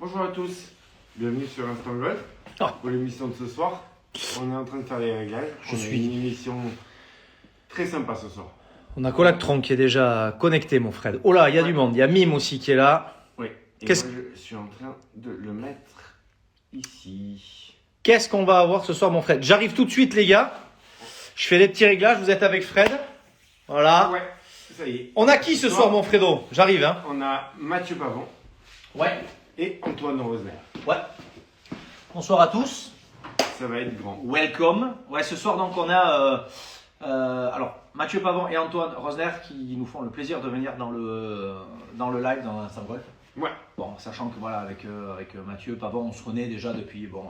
Bonjour à tous, bienvenue sur Instant Golf. Pour l'émission de ce soir, on est en train de faire les réglages. On a une émission très sympa ce soir. On a Colactron qui est déjà connecté, mon Fred. Oh là, il y a du monde. Il y a Mime aussi qui est là. Oui, et moi je suis en train de le mettre ici. Qu'est-ce qu'on va avoir ce soir, mon Fred? J'arrive tout de suite, les gars. Je fais les petits réglages. Vous êtes avec Fred. Voilà. Ouais, ça y est. On a qui ce soir, mon Fredo? J'arrive, hein. On a Mathieu Pavon. Ouais. Et Antoine Rosner. Ouais. Bonsoir à tous. Ça va être grand. Welcome. Ouais, ce soir, donc, on a alors Mathieu Pavon et Antoine Rosner qui nous font le plaisir de venir dans le live dans Instant Golf. Ouais. Bon, sachant que voilà, avec Mathieu Pavon, on se connaît déjà depuis. Bon,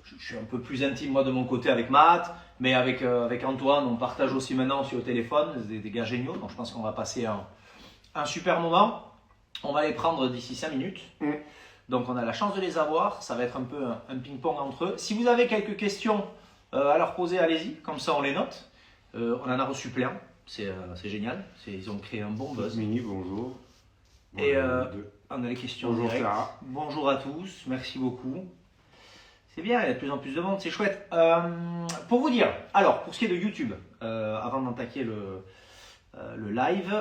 je suis un peu plus intime moi de mon côté avec Matt, mais avec Antoine, on partage aussi maintenant sur le téléphone, des gars géniaux. Donc je pense qu'on va passer un super moment. On va les prendre d'ici 5 minutes. Donc on a la chance de les avoir. Ça va être un peu un ping-pong entre eux. Si vous avez quelques questions à leur poser, allez-y. Comme ça, on les note. On en a reçu plein. C'est génial. Ils ont créé un bon buzz. Mini, bonjour. Et on a les questions bonjour directes. Sarah. Bonjour à tous. Merci beaucoup. C'est bien, il y a de plus en plus de monde. C'est chouette. Pour vous dire, alors, pour ce qui est de YouTube, avant d'attaquer le live,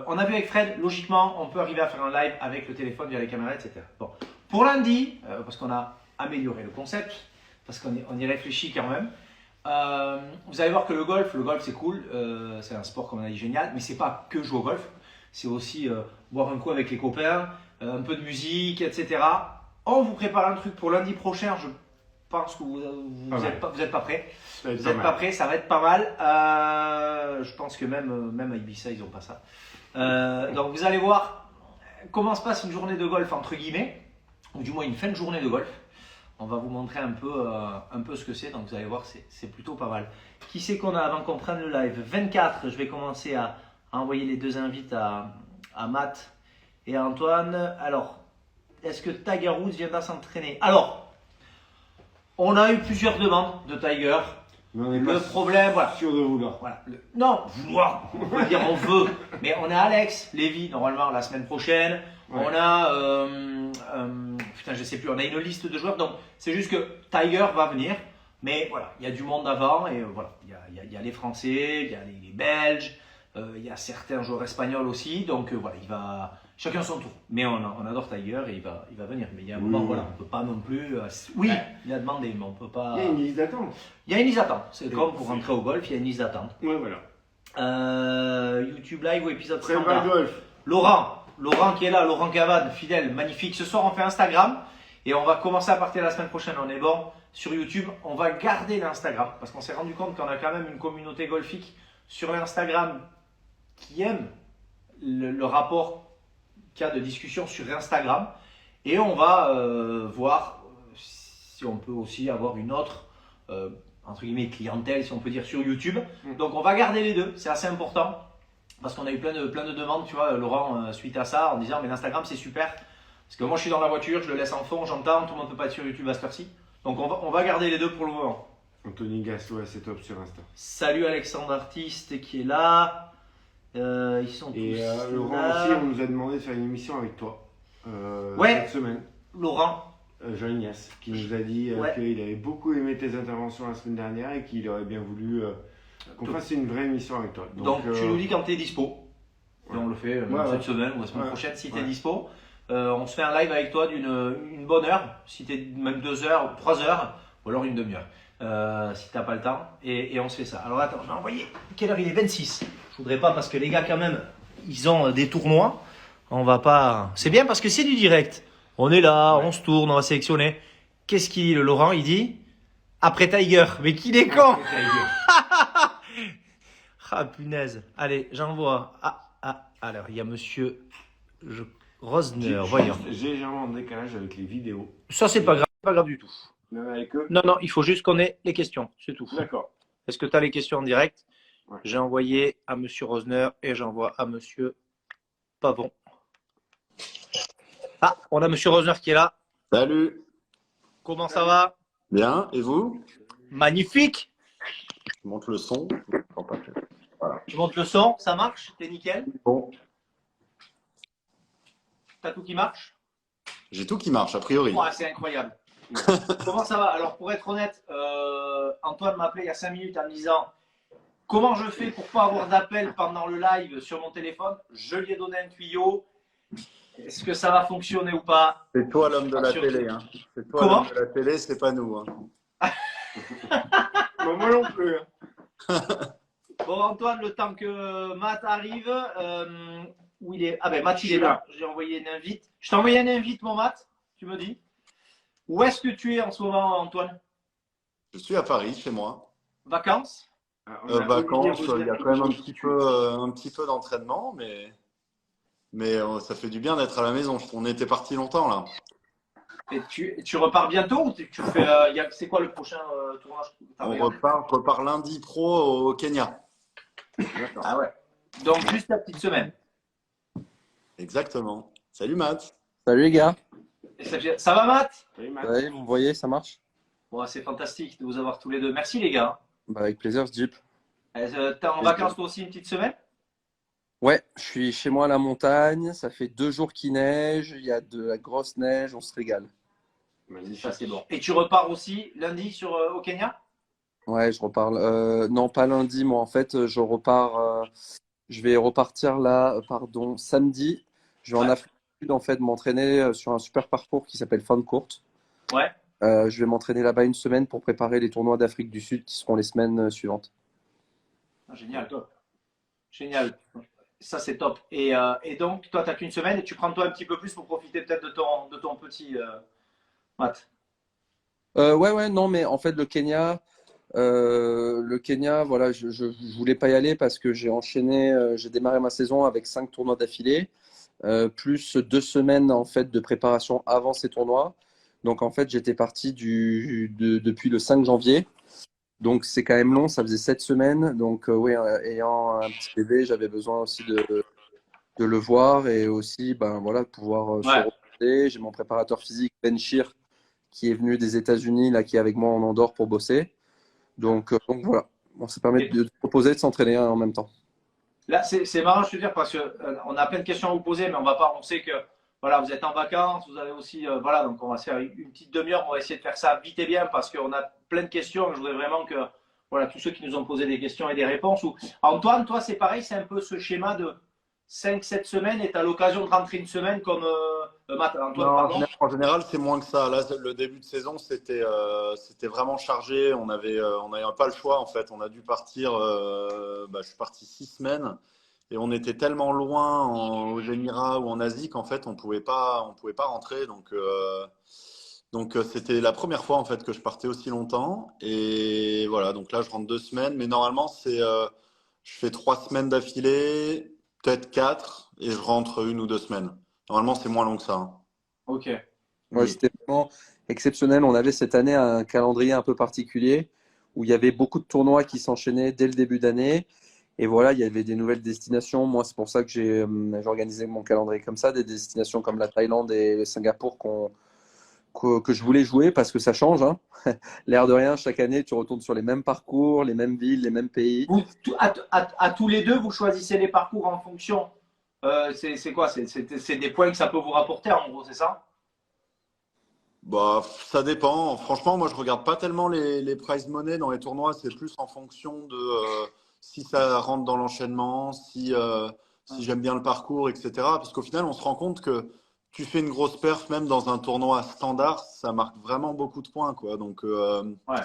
on a vu avec Fred, logiquement, on peut arriver à faire un live avec le téléphone via les caméras, etc. Bon. Pour lundi, parce qu'on a amélioré le concept, parce qu'on y réfléchit quand même, vous allez voir que le golf c'est cool, c'est un sport comme on a dit génial, mais c'est pas que jouer au golf, c'est aussi boire un coup avec les copains, un peu de musique, etc. On vous prépare un truc pour lundi prochain, je pense que vous êtes pas prêts. Vous n'êtes pas prêts, ça va être pas mal. Je pense que même à Ibiza, ils n'ont pas ça. Donc vous allez voir comment se passe une journée de golf entre guillemets, ou du moins une fin de journée de golf. On va vous montrer un peu ce que c'est, donc vous allez voir, c'est plutôt pas mal. Qui c'est qu'on a avant qu'on prenne le live? 24, je vais commencer à envoyer les deux invites à Matt et à Antoine. Alors, est-ce que Tiger Woods viendra s'entraîner? Alors, on a eu plusieurs demandes de Tiger. Le problème, voilà. Sûr de vouloir. Voilà. Non, vouloir, on peut dire on veut. Mais on a Alex Lévy, normalement, la semaine prochaine. Ouais. On a, putain, je sais plus, on a une liste de joueurs. Donc, c'est juste que Tiger va venir. Mais voilà, il y a du monde avant. Et voilà, il y a les Français, il y a les Belges, il y a certains joueurs espagnols aussi. Donc, voilà, il va. Chacun son tour. Mais on adore Tiger et il va venir. Mais il y a un moment, voilà, on ne peut pas non plus. Oui, il a demandé, mais on ne peut pas. Il y a une liste d'attente. Il y a une liste d'attente. C'est comme pour rentrer au golf, il y a une liste d'attente. Ouais, voilà. YouTube Live ou épisode Très standard. golf. Laurent qui est là, Laurent Cavade, fidèle, magnifique. Ce soir, on fait Instagram et on va commencer à partir de la semaine prochaine. On est bon sur YouTube. On va garder l'Instagram parce qu'on s'est rendu compte qu'on a quand même une communauté golfique sur l'Instagram qui aime le rapport qu'il y a de discussion sur Instagram. Et on va voir si on peut aussi avoir une autre entre guillemets clientèle, si on peut dire, sur YouTube. Donc on va garder les deux, c'est assez important. Parce qu'on a eu plein de demandes, tu vois, Laurent, suite à ça, en disant mais l'Instagram c'est super. Parce que moi je suis dans la voiture, je le laisse en fond, j'entends, tout le monde ne peut pas être sur YouTube à cette heure-ci. Donc on va garder les deux pour le moment. Anthony Gasso, c'est top sur Insta. Salut Alexandre Artiste qui est là. Ils sont tous Laurent là. aussi, on nous a demandé de faire une émission avec toi ouais. cette semaine. Laurent. Jean-Ignace, qui nous a dit qu'il avait beaucoup aimé tes interventions la semaine dernière et qu'il aurait bien voulu qu'on fasse une vraie émission avec toi. Donc tu nous dis quand tu es dispo. Et on le fait cette semaine ou la semaine prochaine si tu es dispo. On se fait un live avec toi d'une bonne heure, si tu es même 2 heures, 3 heures, ou alors une demi-heure, si tu n'as pas le temps. Et on se fait ça. Alors attends, je vais envoyer. Quelle heure il est? 26. Je voudrais pas parce que les gars quand même, ils ont des tournois. On va pas. C'est bien parce que c'est du direct. On est là, on se tourne, on va sélectionner. Qu'est-ce qu'il dit le Laurent? Il dit après Tiger. Mais qu'il est con. Ah punaise. Allez, j'envoie. Alors il y a monsieur Rosner. Voyons. J'ai légèrement en décalage avec les vidéos. Ça c'est pas grave, pas grave du tout. Même avec eux. Non, il faut juste qu'on ait les questions, c'est tout. D'accord. Est-ce que tu as les questions en direct? J'ai envoyé à monsieur Rosner et j'envoie à monsieur Pavon. Ah, on a monsieur Rosner qui est là. Salut. Comment ça va? Bien, et vous? Magnifique. Je monte le son. Voilà. Tu montes le son, ça marche? T'es nickel? Bon. T'as tout qui marche? J'ai tout qui marche, a priori. Ouais, c'est incroyable. Comment ça va? Alors, pour être honnête, Antoine m'a appelé il y a 5 minutes en me disant comment je fais pour pas avoir d'appel pendant le live sur mon téléphone. Je lui ai donné un tuyau. Est-ce que ça va fonctionner ou pas? C'est toi l'homme de la Sûr. télé. Hein. C'est toi Comment? l'homme de la télé, c'est pas nous. Hein. Moi non plus. Bon, Antoine, le temps que Matt arrive, où il est? Ah ben, Matt, il est là. J'ai envoyé une invite. Je t'ai envoyé une invite, mon Matt, tu me dis. Où est-ce que tu es en ce moment, Antoine? Je suis à Paris, chez moi. Vacances? Vacances, il y a quand même un petit peu d'entraînement, mais ça fait du bien d'être à la maison. On était parti longtemps là. Et tu repars bientôt ou tu fais, c'est quoi le prochain tournage? On repart lundi pro au Kenya. Ah ouais. Donc juste la petite semaine. Exactement. Salut Matt. Salut les gars. Et ça va, Matt? Salut, Matt. Ouais, vous me voyez, ça marche? Bon, c'est fantastique de vous avoir tous les deux. Merci les gars. Bah, avec plaisir, ce Jeep. T'es en vacances toi aussi une petite semaine? Ouais, je suis chez moi à la montagne. Ça fait 2 jours qu'il neige. Il y a de la grosse neige. On se régale. Magnifique. Ça c'est bon. Et tu repars aussi lundi au Kenya? Ouais, je repars. Non, pas lundi. Moi, en fait, je repars. Je vais repartir là, pardon, samedi. Je vais en Ouais. Afrique du Sud, en fait, m'entraîner sur un super parcours qui s'appelle Femme Courte. Ouais. Je vais m'entraîner là-bas une semaine pour préparer les tournois d'Afrique du Sud qui seront les semaines suivantes. Ah, génial. Génial. Ça c'est top. Et donc toi t'as qu'une semaine et tu prends toi un petit peu plus pour profiter peut-être de ton petit Matt. Ouais, non, mais en fait, le Kenya, voilà, je voulais pas y aller parce que j'ai enchaîné, j'ai démarré ma saison avec 5 tournois d'affilée, plus 2 semaines en fait de préparation avant ces tournois. Donc en fait, j'étais parti depuis le 5 janvier. Donc c'est quand même long, ça faisait 7 semaines. Donc oui, ayant un petit bébé, j'avais besoin aussi de le voir et aussi ben, voilà, de pouvoir se Ouais. reposer. J'ai mon préparateur physique, Ben Shir, qui est venu des États-Unis, là, qui est avec moi en Andorre pour bosser. Donc voilà, bon, ça permet de se reposer et de s'entraîner en même temps. Là c'est marrant je te dire parce que on a plein de questions à vous poser mais on va pas. On sait que voilà vous êtes en vacances, vous avez aussi voilà donc on va se faire une petite demi-heure. On va essayer de faire ça vite et bien parce qu'on a plein de questions. Je voudrais vraiment que voilà tous ceux qui nous ont posé des questions et des réponses. Antoine, toi c'est pareil, c'est un peu ce schéma de 5-7 semaines et tu as l'occasion de rentrer une semaine comme Matt. Antoine, Non, pardon. en général, c'est moins que ça. Là, le début de saison, c'était vraiment chargé. On avait pas le choix en fait. On a dû partir. Je suis parti 6 semaines et on était tellement loin aux Émirats ou en Asie qu'en fait, on pouvait pas rentrer. Donc c'était la première fois en fait que je partais aussi longtemps. Et voilà. Donc là, je rentre 2 semaines, mais normalement, je fais 3 semaines d'affilée, peut-être 4, et je rentre 1 ou 2 semaines. Normalement, c'est moins long que ça. Hein. Ok. Ouais, c'était vraiment exceptionnel. On avait cette année un calendrier un peu particulier où il y avait beaucoup de tournois qui s'enchaînaient dès le début d'année. Et voilà, il y avait des nouvelles destinations. Moi, c'est pour ça que j'ai organisé mon calendrier comme ça, des destinations comme la Thaïlande et le Singapour que je voulais jouer parce que ça change. Hein. L'air de rien, chaque année, tu retournes sur les mêmes parcours, les mêmes villes, les mêmes pays. À tous les deux, vous choisissez les parcours en fonction. C'est quoi? C'est des points que ça peut vous rapporter en gros, c'est ça? Bah, ça dépend. Franchement, moi, je regarde pas tellement les prize money dans les tournois. C'est plus en fonction de si ça rentre dans l'enchaînement, si j'aime bien le parcours, etc. Parce qu'au final, on se rend compte que tu fais une grosse perf, même dans un tournoi standard, ça marque vraiment beaucoup de points, quoi. Ouais.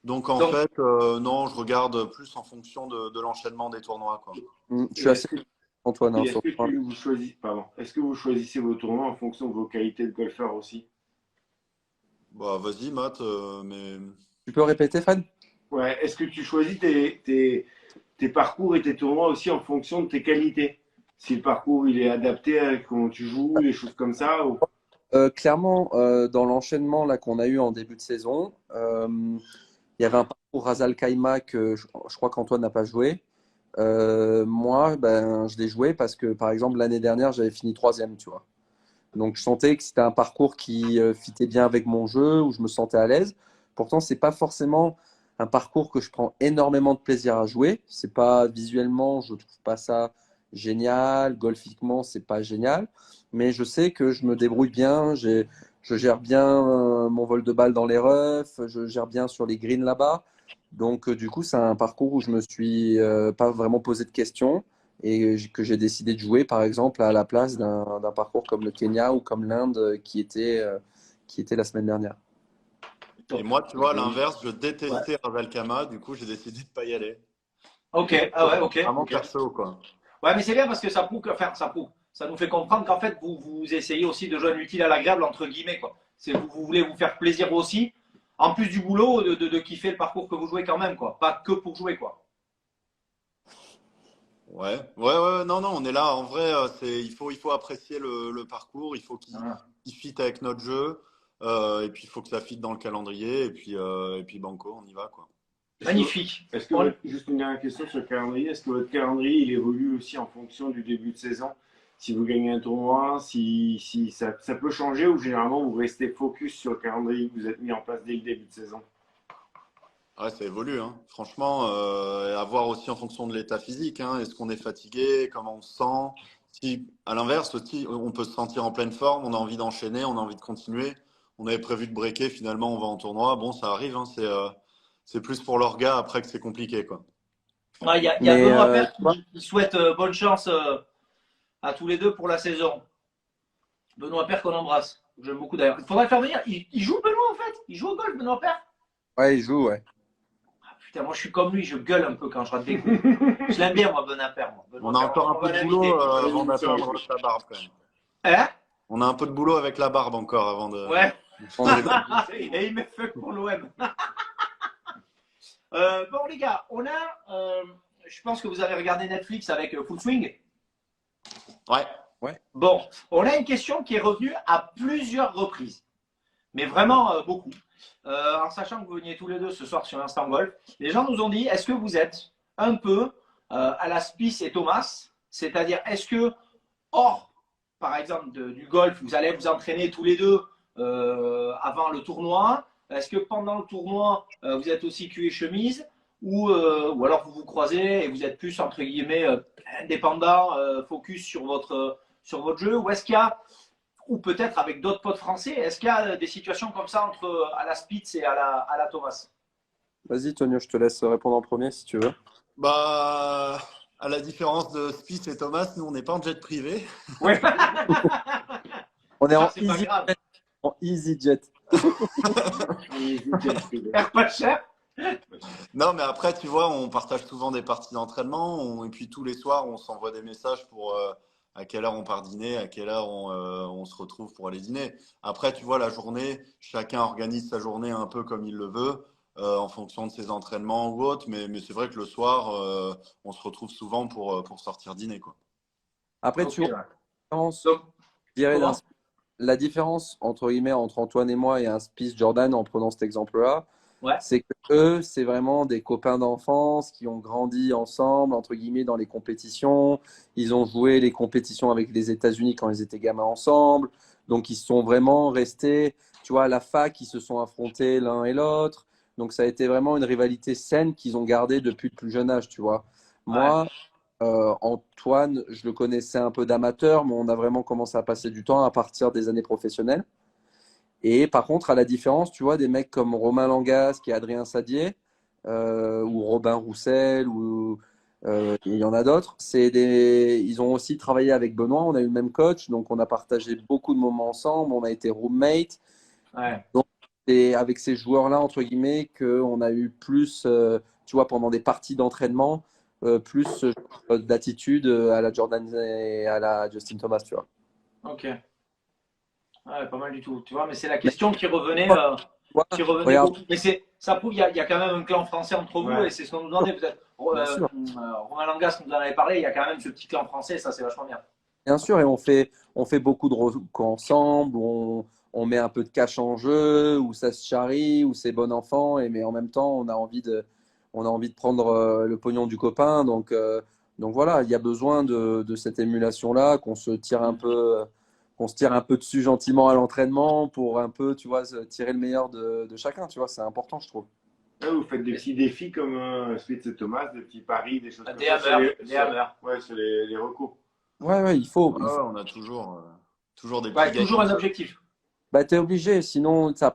Donc en Donc- fait, non, je regarde plus en fonction de l'enchaînement des tournois, quoi. Je suis assez Antoine. Hein, Est-ce sur que ce point. vous choisissez, pardon, est-ce que vous choisissez vos tournois en fonction de vos qualités de golfeur aussi? Bah, vas-y, Matt, mais Tu peux répéter, Fred? Ouais, est-ce que tu choisis tes parcours et tes tournois aussi en fonction de tes qualités? Si le parcours il est adapté à comment tu joues, des choses comme ça ou... Clairement, dans l'enchaînement là qu'on a eu en début de saison, il y avait un parcours Ras Al Khaimah que je crois qu'Antoine n'a pas joué. Moi, ben, je l'ai joué parce que, par exemple, l'année dernière, j'avais fini troisième, tu vois. Donc, je sentais que c'était un parcours qui fitait bien avec mon jeu, où je me sentais à l'aise. Pourtant, c'est pas forcément un parcours que je prends énormément de plaisir à jouer. C'est pas visuellement, je trouve pas ça génial. Golfiquement, c'est pas génial. Mais je sais que je me débrouille bien. Je gère bien mon vol de balle dans les roughs. Je gère bien sur les greens là-bas. Donc, du coup, c'est un parcours où je me suis pas vraiment posé de questions et que j'ai décidé de jouer, par exemple, à la place d'un parcours comme le Kenya ou comme l'Inde qui était la semaine dernière. Et moi, tu vois, à Et- l'inverse, je Ouais. détestais Ravalkama, du coup, j'ai décidé de pas y aller. Ok, ah ouais, ok, Vraiment ok. perso, quoi. Ouais, mais c'est bien parce que ça prouve que, enfin, ça prouve, ça nous fait comprendre qu'en fait, vous essayez aussi de joindre l'utile à l'agréable, entre guillemets, quoi. C'est, vous voulez vous faire plaisir aussi, en plus du boulot, de kiffer le parcours que vous jouez quand même, quoi. Pas que pour jouer, quoi. Ouais, ouais, ouais, non, non, on est là. En vrai, il faut apprécier le parcours, il faut Voilà. qu'il fit avec notre jeu, et puis il faut que ça fit dans le calendrier, et puis banco, on y va, quoi. Est-ce que, Magnifique. est-ce que juste une dernière question sur le calendrier, est-ce que votre calendrier il évolue aussi en fonction du début de saison? Si vous gagnez un tournoi, si ça peut changer ou généralement vous restez focus sur le calendrier que vous êtes mis en place dès le début de saison? Ouais, ça évolue, hein. Franchement, à voir aussi en fonction de l'état physique, hein. Est-ce qu'on est fatigué, comment on se sent? Si, à l'inverse, aussi, on peut se sentir en pleine forme, on a envie d'enchaîner, on a envie de continuer. On avait prévu de breaker, finalement, on va en tournoi. Bon, ça arrive, hein. C'est plus pour l'orga après que c'est compliqué, quoi. Ouais, il y a Mais Benoît Père tu vois, qui souhaite bonne chance à tous les deux pour la saison. Benoît Père qu'on embrasse. J'aime beaucoup d'ailleurs. Il faudrait le faire venir. Il joue Benoît en fait. Il joue au golf, Benoît Père. ouais, il joue, ouais. Ah, putain, moi je suis comme lui, je gueule un peu quand je rate des coups. Je l'aime bien, moi, Benoît Père. Moi. On Benoît a Père, encore un on peu va de boulot l'inviter. avant Avec d'atteindre lui. sa barbe, quand même. Hein? On a un peu de boulot avec la barbe encore avant de. Ouais. On est d'accord. Et il me fait pour l'OM. Bon, les gars, on a. Je pense que vous avez regardé Netflix avec Full Swing. Ouais. Ouais. Bon, on a une question qui est revenue à plusieurs reprises, mais vraiment beaucoup. En sachant que vous veniez tous les deux ce soir sur Instant Golf, les gens nous ont dit est-ce que vous êtes un peu à la Spieth et Thomas? C'est-à-dire, est-ce que, hors, par exemple, du golf, vous allez vous entraîner tous les deux avant le tournoi? Est-ce que pendant le tournoi, vous êtes aussi cul et chemise? Ou alors vous vous croisez et vous êtes plus, entre guillemets, indépendant, focus sur votre jeu? Ou est-ce qu'il y a, ou peut-être avec d'autres potes français, est-ce qu'il y a des situations comme ça entre à la Spitz et à la Thomas? Vas-y, Tonio, je te laisse répondre en premier si tu veux. Bah, à la différence de Spieth et Thomas, nous, on n'est pas en jet privé. Ouais. On est Ça, c'est pas grave. en easy jet. Air pas cher. Non, mais après, tu vois, on partage souvent des parties d'entraînement. Et puis tous les soirs, on s'envoie des messages pour à quelle heure on part dîner, à quelle heure on se retrouve pour aller dîner. Après, tu vois, la journée, chacun organise sa journée un peu comme il le veut, en fonction de ses entraînements ou autre. Mais c'est vrai que le soir, on se retrouve souvent pour sortir dîner, quoi. Après, Ok, tu vois, ouais. la différence, Donc, je dirais comment? la différence entre guillemets entre Antoine et moi et un Spieth Jordan en prenant cet exemple-là, Ouais. c'est que eux, c'est vraiment des copains d'enfance qui ont grandi ensemble, entre guillemets, dans les compétitions. Ils ont joué les compétitions avec les États-Unis quand ils étaient gamins ensemble. Donc, ils sont vraiment restés, tu vois, à la fac, ils se sont affrontés l'un et l'autre. Donc, ça a été vraiment une rivalité saine qu'ils ont gardée depuis le plus jeune âge, tu vois. Ouais. Moi, Antoine, je le connaissais un peu d'amateur, mais on a vraiment commencé à passer du temps à partir des années professionnelles. Et par contre, à la différence, tu vois, des mecs comme Romain Langasque et Adrien Sadier, ou Robin Roussel, ou il y en a d'autres, ils ont aussi travaillé avec Benoît, on a eu le même coach, donc on a partagé beaucoup de moments ensemble, on a été roommates. Ouais. Donc, c'est avec ces joueurs-là, entre guillemets, qu'on a eu plus, tu vois, pendant des parties d'entraînement, plus d'attitude à la Jordan et à la Justin Thomas, tu vois. Ok. Ouais, pas mal du tout. Tu vois, mais c'est la Mais question tu vois, qui revenait regarde, beaucoup. Mais ça prouve il y a quand même un clan français entre vous Ouais. et c'est ce qu'on nous demandait peut-être. bien sûr. Romain Langas nous en avait parlé. Il y a quand même ce petit clan français. Ça, c'est vachement bien. Bien sûr, et on fait beaucoup de recos ensemble, où on met un peu de cash en jeu, où ça se charrie, où c'est bon enfant, mais en même temps, on a envie de prendre le pognon du copain. Donc voilà, il y a besoin de cette émulation-là, qu'on se tire un peu dessus gentiment à l'entraînement pour un peu, tu vois, tirer le meilleur de chacun, tu vois, c'est important, je trouve. Ah, vous faites des petits défis comme Spitz et Thomas, des petits paris, des choses comme Des ça sur hammers, des hammers. ouais, sur les recours. Ouais, Ouais, ouais, on a toujours des petits Ouais, toujours gagnants. un objectif. Bah, t'es obligé, sinon ça a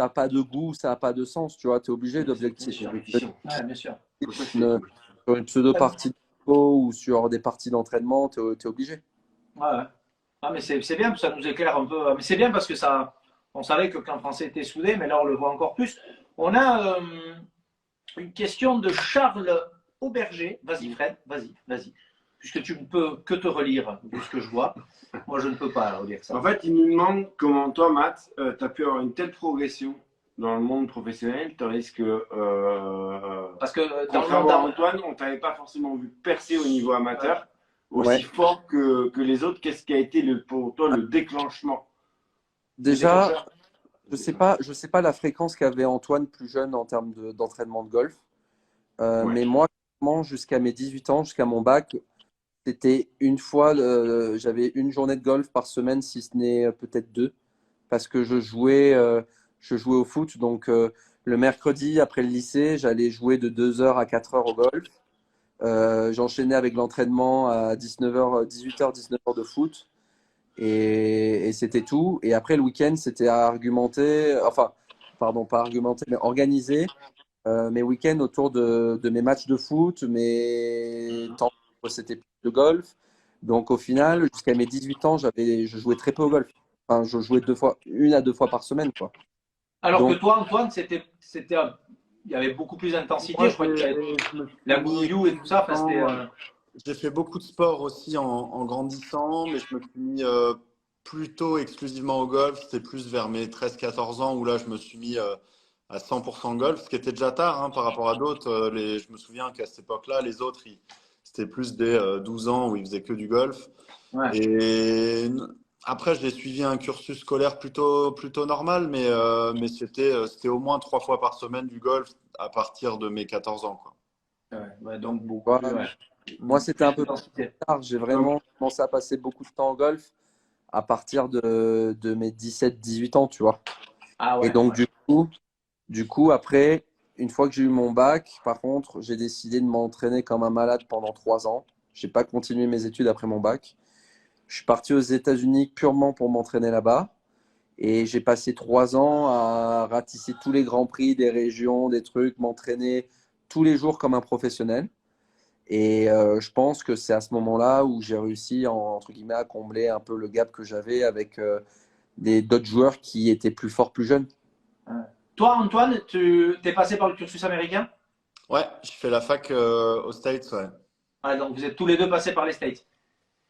pas de goût, ça a pas de sens, tu vois. T'es obligé C'est d'objectif. une compétition. Ouais, bien sûr. C'est pour ça que c'est Une- cool. Sur une pseudo-partie de football ou sur des parties d'entraînement, t'es obligé. Ouais, ouais. Ah, mais c'est bien, ça nous éclaire un peu. Mais c'est bien parce que on savait que le clan français était soudé, mais là on le voit encore plus. On a une question de Charles Auberger. Vas-y Fred, vas-y. Puisque tu ne peux que te relire, vu ce que je vois. Moi je ne peux pas relire ça. En fait, il nous demande comment toi, Matt, tu as pu avoir une telle progression dans le monde professionnel, tandis que, Parce que dans le contrairement à monde Antoine, on t'avait pas forcément vu percer au niveau amateur aussi Ouais. fort que les autres. Qu'est-ce qui a été pour toi le déclenchement? Déjà, déclencheur. je sais pas la fréquence qu'avait Antoine plus jeune en termes d'entraînement de golf. Ouais. Mais moi, clairement, jusqu'à mes 18 ans, jusqu'à mon bac, c'était une fois, j'avais une journée de golf par semaine, si ce n'est peut-être deux, parce que je jouais au foot. Donc, le mercredi, après le lycée, j'allais jouer de 2 heures à 4 heures au golf. J'enchaînais avec l'entraînement à 19h, 18h, 19h de foot. Et c'était tout. Et après, le week-end, c'était à argumenter, enfin, pardon, pas argumenter, mais organiser mes week-ends autour de mes matchs de foot, mes temps, c'était plus de golf. Donc au final, jusqu'à mes 18 ans, je jouais très peu au golf. Enfin, je jouais une à deux fois par semaine, quoi. Alors que Donc toi, Antoine, il y avait beaucoup plus d'intensité. Moi, Je crois que je me suis la mis gouillou et tout ça, enfin, c'était. j'ai fait beaucoup de sport aussi en grandissant, mais je me suis mis plutôt exclusivement au golf. C'était plus vers mes 13-14 ans où là, je me suis mis à 100% golf, ce qui était déjà tard hein, par rapport à d'autres. Je me souviens qu'à cette époque-là, les autres, c'était plus des 12 ans où ils faisaient que du golf. Ouais. Et après, j'ai suivi un cursus scolaire plutôt normal, mais c'était au moins 3 fois par semaine du golf à partir de mes 14 ans, quoi. Ouais, donc beaucoup plus, voilà. ouais. Moi, c'était un Plus peu plus d'intensité. tard. J'ai Donc, vraiment commencé à passer beaucoup de temps au golf à partir de mes 17-18 ans, tu vois. Ah Et ouais, donc, ouais. du coup, après, une fois que j'ai eu mon bac, par contre, j'ai décidé de m'entraîner comme un malade pendant 3 ans. J'ai pas continué mes études après mon bac. Je suis parti aux États-Unis purement pour m'entraîner là-bas. Et j'ai passé 3 ans à ratisser tous les grands prix des régions, des trucs, m'entraîner tous les jours comme un professionnel. Et je pense que c'est à ce moment-là où j'ai réussi, entre guillemets, à combler un peu le gap que j'avais avec d'autres joueurs qui étaient plus forts, plus jeunes. Ouais. Toi, Antoine, tu es passé par le cursus américain? Ouais, je fais la fac aux States, ouais. Ouais, donc vous êtes tous les deux passés par les States,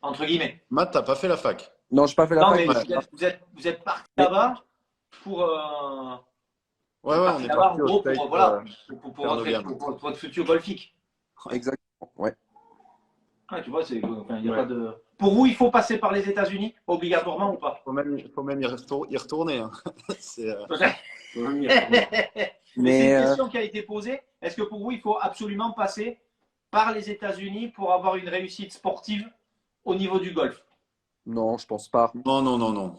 entre guillemets. Matt, t'as pas fait la fac? Non, je n'ai pas fait la Non, fac. mais Ouais. vous êtes partis Mais là-bas pour. Vous Ouais, êtes ouais, on partis est là-bas en parti aux gros States pour, voilà, faire nos gammes. pour votre futur golfique. Ouais. exactement. Ouais. Ouais, tu vois, enfin, y a ouais. pas de... Pour vous, il faut passer par les États-Unis, obligatoirement ou pas? Faut même y retourner, hein. C'est, faut même y retourner. Mais c'est Mais une question qui a été posée. Est-ce que pour vous, il faut absolument passer par les États-Unis pour avoir une réussite sportive au niveau du golf? non, je pense pas. Non, non, non, non.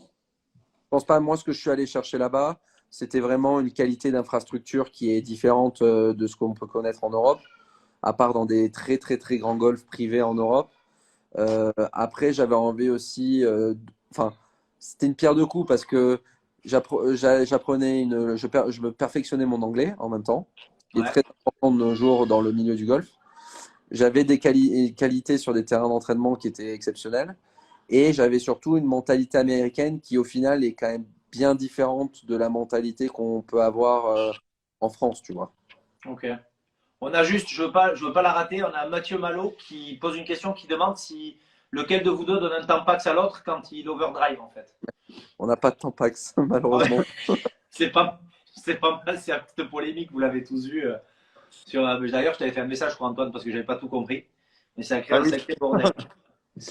Je pense pas. Moi, ce que je suis allé chercher là-bas, c'était vraiment une qualité d'infrastructure qui est différente de ce qu'on peut connaître en Europe, à part dans des très, très, très grands golfs privés en Europe. Après, j'avais envie aussi. Enfin, c'était une pierre deux coups parce que j'apprenais je me perfectionnais mon anglais en même temps, qui est Ouais. très important de nos jours dans le milieu du golf. J'avais des qualités sur des terrains d'entraînement qui étaient exceptionnelles. Et j'avais surtout une mentalité américaine qui, au final, est quand même bien différente de la mentalité qu'on peut avoir en France, tu vois. Ok. On a juste, je veux pas la rater, on a Mathieu Malo qui pose une question qui demande si lequel de vous deux donne un tampax à l'autre quand il overdrive en fait. On n'a pas de Tampax, Ah ouais. malheureusement. C'est pas mal, c'est une petite polémique, vous l'avez tous vu. D'ailleurs, je t'avais fait un message pour Antoine parce que j'avais pas tout compris. Mais ça a créé Ah un oui, sacré bordel.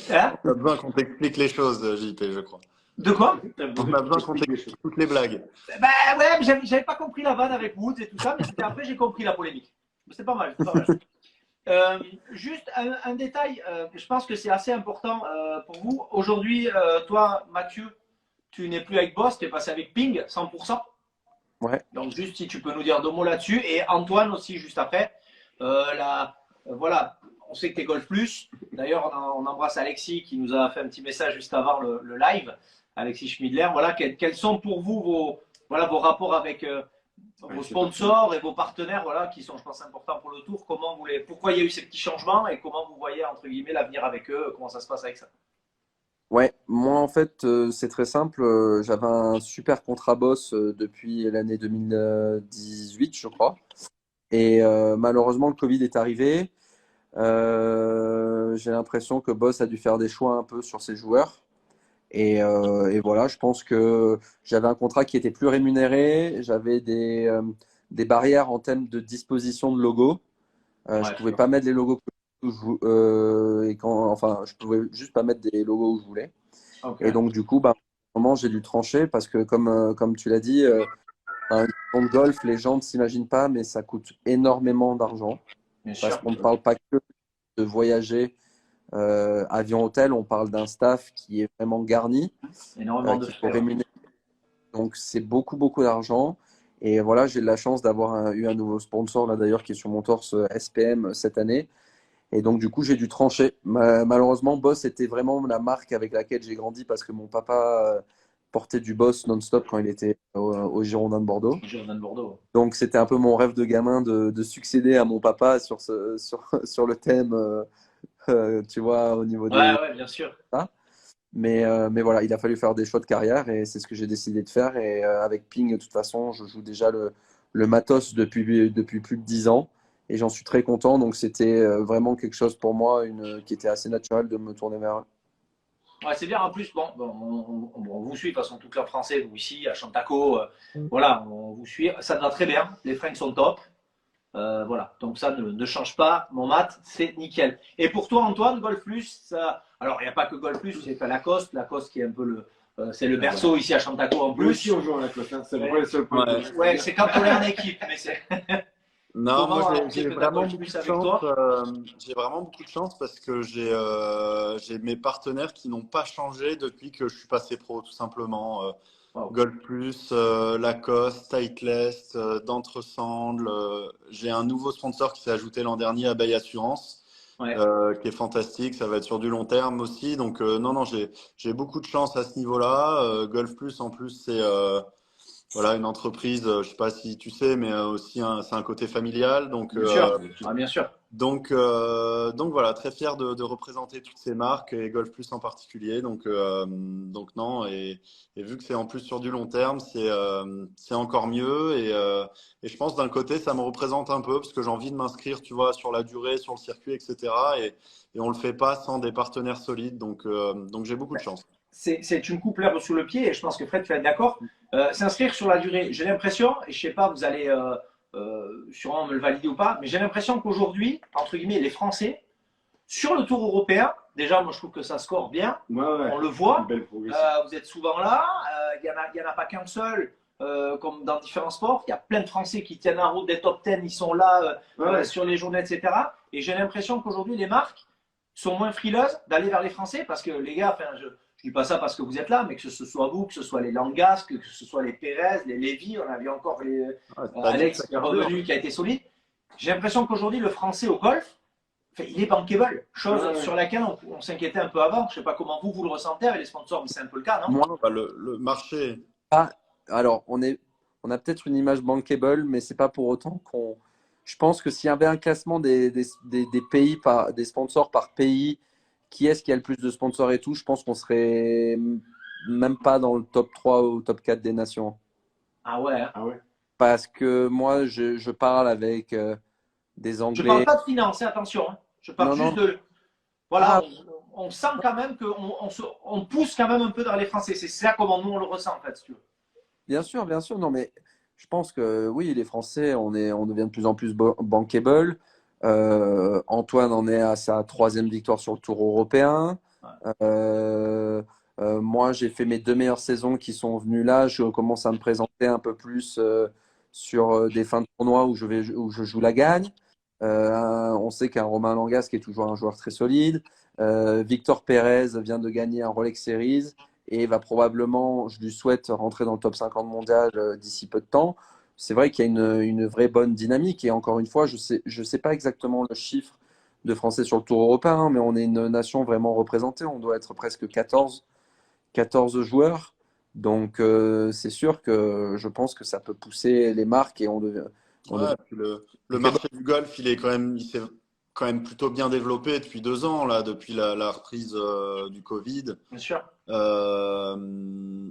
Hein? t'as besoin qu'on t'explique les choses, JP, je crois. De quoi? On a besoin qu'on t'explique toutes les blagues. Bah ouais, mais j'avais pas compris la vanne avec Woods et tout ça, mais c'était après j'ai compris la polémique. C'est pas mal, c'est pas mal. Juste un détail, je pense que c'est assez important pour vous. Aujourd'hui, toi, Mathieu, tu n'es plus avec Boss, tu es passé avec Ping, 100%. Ouais. Donc, juste si tu peux nous dire 2 mots là-dessus. Et Antoine aussi, juste après. Voilà, on sait que tu es Golf Plus. D'ailleurs, on embrasse Alexis qui nous a fait un petit message juste avant le live. Alexis Schmidler. Voilà, quels sont pour vous vos rapports avec vos sponsors et vos partenaires, voilà, qui sont, je pense, importants pour le tour. Pourquoi il y a eu ces petits changements et comment vous voyez, entre guillemets, l'avenir avec eux? Comment ça se passe avec ça? Ouais, moi en fait, c'est très simple. J'avais un super contrat boss depuis l'année 2018, je crois. Et malheureusement, le Covid est arrivé. J'ai l'impression que Boss a dû faire des choix un peu sur ses joueurs. Et voilà, je pense que j'avais un contrat qui était plus rémunéré. J'avais des barrières en termes de disposition de logos. Je Ouais, pouvais pas mettre les logos où enfin, je pouvais juste pas mettre des logos où je voulais. ok, Et donc, du coup, bah, à un moment, j'ai dû trancher parce que, comme tu l'as dit, un camp de golf, les gens ne s'imaginent pas, mais ça coûte énormément d'argent bien parce sûr. qu'on ne parle pas que de voyager avion-hôtel, on parle d'un staff qui est vraiment garni, Énormément de qu'il faut frais. Ouais. rémunérer. Donc, c'est beaucoup, beaucoup d'argent. Et voilà, j'ai de la chance d'avoir eu un nouveau sponsor, là d'ailleurs, qui est sur mon torse SPM cette année. Et donc, du coup, j'ai dû trancher. Malheureusement, Boss était vraiment la marque avec laquelle j'ai grandi parce que mon papa portait du Boss non-stop quand il était au Girondin de Bordeaux. Jordan Bordeaux. Donc, c'était un peu mon rêve de gamin de succéder à mon papa sur le thème, tu vois, au niveau Ouais, des. ouais, bien sûr. Mais voilà, il a fallu faire des choix de carrière et c'est ce que j'ai décidé de faire. Et avec Ping, de toute façon, je joue déjà le matos depuis plus de 10 ans et j'en suis très content. Donc c'était vraiment quelque chose pour moi qui était assez naturel de me tourner vers eux. Ouais, c'est bien. En plus, on vous suit, de toute façon, tout club français, vous ici, à Chantaco, voilà, on vous suit. Ça te va très bien. Les fringues sont top. Voilà, donc ça ne change pas. Mon mat, c'est nickel. Et pour toi, Antoine, Golf Plus, ça... alors il n'y a pas que Golf Plus, j'ai fait Lacoste qui est un peu c'est le berceau ici à Chantaco en Nous aussi, plus. on joue à la Costa, c'est pas le seul point. Ouais. Ouais, c'est quand on est en équipe, mais c'est Non, moi comment on j'ai sait que tu as vraiment Golf beaucoup Plus de avec chance. toi? J'ai vraiment beaucoup de chance parce que j'ai mes partenaires qui n'ont pas changé depuis que je suis passé pro, tout simplement. Wow. Gold Plus, Lacoste, Titleist, d'Entresemble. J'ai un nouveau sponsor qui s'est ajouté l'an dernier à Bay Assurance, Ouais. qui est fantastique. Ça va être sur du long terme aussi. Donc non, non, j'ai beaucoup de chance à ce niveau-là. Golf Plus, en plus, c'est voilà, une entreprise, je sais pas si tu sais, mais aussi c'est un côté familial. Bien sûr. Ah, bien sûr. Donc voilà, très fier de représenter toutes ces marques et Golf Plus en particulier. Donc non, et vu que c'est en plus sur du long terme, c'est encore mieux. Et je pense d'un côté, ça me représente un peu parce que j'ai envie de m'inscrire, tu vois, sur la durée, sur le circuit, etc. Et on le fait pas sans des partenaires solides. Donc j'ai beaucoup de chance. C'est une coupe l'herbe sous le pied et je pense que Fred, tu vas être d'accord. S'inscrire sur la durée, j'ai l'impression, et je sais pas, vous allez sûrement me le valider ou pas, mais j'ai l'impression qu'aujourd'hui, entre guillemets, les Français, sur le tour européen, déjà, moi je trouve que ça score bien, Ouais, ouais. on le voit, Belle progression. vous êtes souvent là, il y en a pas qu'un seul, comme dans différents sports, il y a plein de Français qui tiennent la route des top 10, ils sont là Ouais. sur les journées, etc. Et j'ai l'impression qu'aujourd'hui, les marques sont moins frileuses d'aller vers les Français parce que les gars, enfin, je dis pas ça parce que vous êtes là, mais que ce soit vous, que ce soit les Langas, que ce soit les Pérez, les Lévy, on avait encore Ouais, cette année, Alex ça qui est carbure. revenu, qui a été solide. J'ai l'impression qu'aujourd'hui, le Français au golf, enfin, il est bankable, chose Ouais. sur laquelle on s'inquiétait un peu avant. Je sais pas comment vous le ressentez avec les sponsors, mais c'est un peu le cas, non? Moi, bah, le marché. Ah, alors, on a peut-être une image bankable, mais c'est pas pour autant qu'on. Je pense que s'il y avait un classement des pays des sponsors par pays, qui est-ce qui a le plus de sponsors et tout, je pense qu'on serait même pas dans le top 3 ou top 4 des nations. Ah ouais, hein. Ah ouais. Parce que moi, je parle avec des Je parle Anglais. pas de finance, attention, hein. Je parle Non, juste non. de. Voilà, Ah, on sent quand même on pousse quand même un peu vers les Français. C'est ça comment nous on le ressent en fait, si tu veux. bien sûr, bien sûr. Non, mais je pense que oui, les Français, on devient de plus en plus bankable. Antoine en est à sa troisième victoire sur le Tour européen. Ouais. Euh, Moi, j'ai fait mes 2 meilleures saisons qui sont venues là. Je commence à me présenter un peu plus sur des fins de tournoi où je joue la gagne. On sait qu'un Romain Langas qui est toujours un joueur très solide. Victor Pérez vient de gagner un Rolex Series. et va probablement, je lui souhaite rentrer dans le top 50 mondial d'ici peu de temps. C'est vrai qu'il y a une vraie bonne dynamique. Et encore une fois, je sais pas exactement le chiffre de Français sur le Tour européen, hein, mais on est une nation vraiment représentée. On doit être presque 14 joueurs. Donc, c'est sûr que je pense que ça peut pousser les marques et on Ouais, devrait. puis le marché du golf, il s'est quand même plutôt bien développé depuis 2 ans, là, depuis la reprise du Covid. Bien sûr. Euh,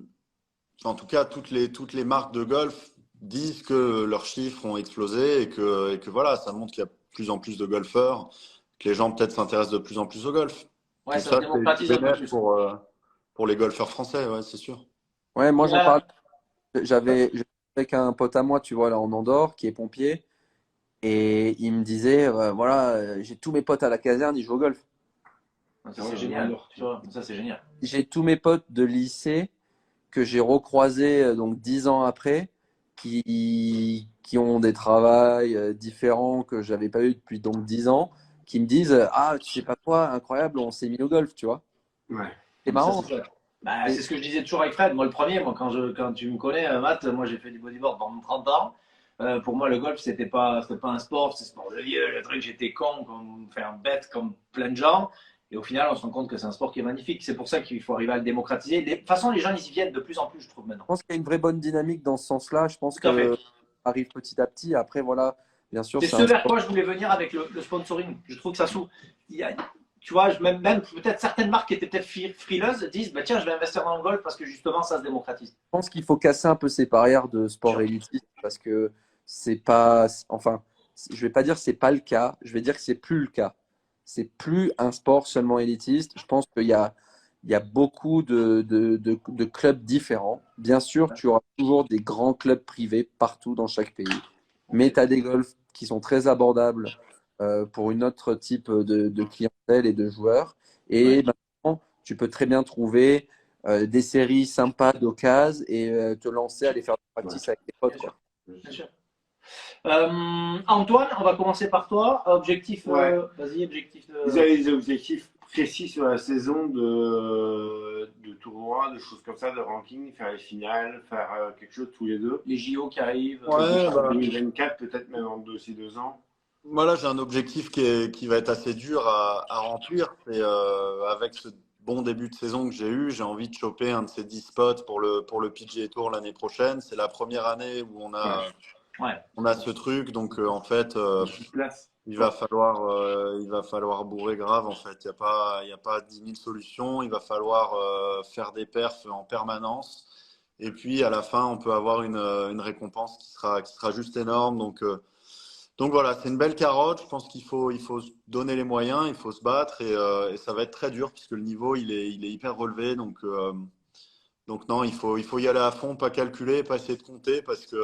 En tout cas, toutes les marques de golf disent que leurs chiffres ont explosé et que voilà, ça montre qu'il y a de plus en plus de golfeurs, que les gens peut-être s'intéressent de plus en plus au golf. Ouais, Donc ça se ça, c'est démocratise un peu bénéf plus. pour les golfeurs français, ouais, c'est sûr. Ouais, moi j'en Ouais. parle. J'étais avec un pote à moi, tu vois, là en Andorre, qui est pompier, et il me disait, voilà, j'ai tous mes potes à la caserne, ils jouent au golf. Ça, c'est génial. Tu vois, ça, c'est génial. J'ai tous mes potes de lycée que j'ai recroisés donc 10 ans après, qui ont des travails différents que j'avais pas eu depuis donc 10 ans, qui me disent, ah, tu sais pas quoi, incroyable, on s'est mis au golf, tu vois. Ouais. C'est Ça, marrant. c'est chouette. Bah, Et c'est ce que je disais toujours avec Fred. Moi, le premier, moi, quand tu me connais, Matt, moi, j'ai fait du bodyboard pendant 30 ans. Pour moi, le golf, c'était pas un sport, c'est un sport de vieux. Le truc, j'étais con, comme, enfin, bête, comme plein de gens. Et au final, on se rend compte que c'est un sport qui est magnifique. C'est pour ça qu'il faut arriver à le démocratiser. De toute façon, les gens, ils y viennent de plus en plus, je trouve, maintenant. je pense qu'il y a une vraie bonne dynamique dans ce sens-là. Je pense Tout à fait. que ça arrive petit à petit. Après, voilà, bien sûr, C'est c'est ce un vers sport. quoi je voulais venir avec le sponsoring. Je trouve que ça s'ouvre. Il y a- Tu vois, même peut-être certaines marques qui étaient peut-être frileuses disent bah, tiens, je vais investir dans le golf parce que justement, ça se démocratise. Je pense qu'il faut casser un peu ces barrières de sport Sûr. élitiste parce que c'est pas, enfin, je vais pas dire que c'est pas le cas, je vais dire que c'est plus le cas. C'est plus un sport seulement élitiste. Je pense il y a beaucoup de clubs différents. Bien sûr, tu auras toujours des grands clubs privés partout dans chaque pays, mais Ok. tu as des golfs qui sont très abordables pour une autre type de clientèle et de joueurs. Ouais. Et maintenant, tu peux très bien trouver des séries sympas d'occasion et te lancer à aller faire du Ouais. practice avec tes potes, Bien quoi. sûr. Bien sûr. Antoine, on va commencer par toi. Objectif, Ouais. vas-y, objectif Vous de. avez des objectifs précis sur la saison de tournois, de choses comme ça, de ranking, faire les finales, faire quelque chose tous les deux. Les JO qui arrivent. Ouais, En bah, 2024, peut-être même en ces 2 ans. moi là, j'ai un objectif qui va être assez dur à remplir. C'est avec ce bon début de saison que j'ai eu, j'ai envie de choper un de ces 10 spots pour le PGA Tour l'année prochaine. C'est la première année où Ouais. Ouais. on a ce truc, donc en fait, Une petite place. il va falloir bourrer grave en fait. Il y a pas 10 000 solutions. Il va falloir faire des perfs en permanence. Et puis à la fin, on peut avoir une récompense qui sera juste énorme. Donc voilà, c'est une belle carotte. Je pense il faut se donner les moyens, il faut se battre et ça va être très dur puisque le niveau il est hyper relevé. Donc non, il faut y aller à fond, pas calculer, pas essayer de compter parce que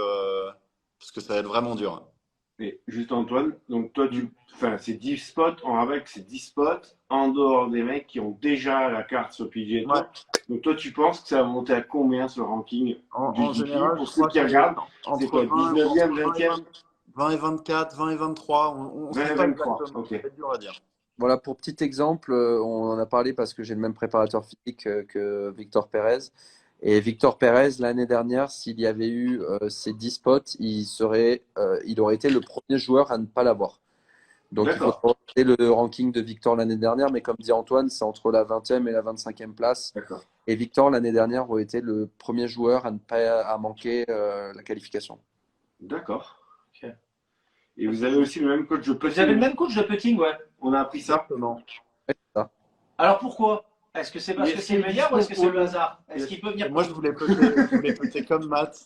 ça va être vraiment dur. Et juste Antoine, donc toi, Mm. enfin, c'est 10 spots, avec ces 10 spots, en dehors des mecs qui ont déjà la carte sur PGA Ouais. Tour. Donc toi, tu penses que ça va monter à combien ce ranking du En DP général, pour je ceux crois qui que c'est regardent? C'est entre quoi, 19e, 20e? 20 et 24, 20 et 23. On ne 20 sait et pas 23, exactement. ok. Ça va être dur à dire. Voilà, pour petit exemple, on en a parlé parce que j'ai le même préparateur physique que Victor Pérez. Et Victor Pérez, l'année dernière, s'il y avait eu ces 10 spots, il aurait été le premier joueur à ne pas l'avoir. Donc, il faut D'accord, regarder le ranking de Victor l'année dernière, mais comme dit Antoine, c'est entre la 20e et la 25e place. d'accord, Et Victor, l'année dernière, aurait été le premier joueur à ne pas à manquer la qualification. d'accord. Ok. Et vous avez aussi le même coach de Vous avez le putting. même coach de putting, ouais. On a appris ça. Exactement. Ouais, c'est ça. Alors pourquoi? Est-ce que c'est parce Mais que c'est le meilleur ou est-ce que c'est le hasard? Est-ce qu'il peut Et venir moi, pour. je voulais putter comme Matt.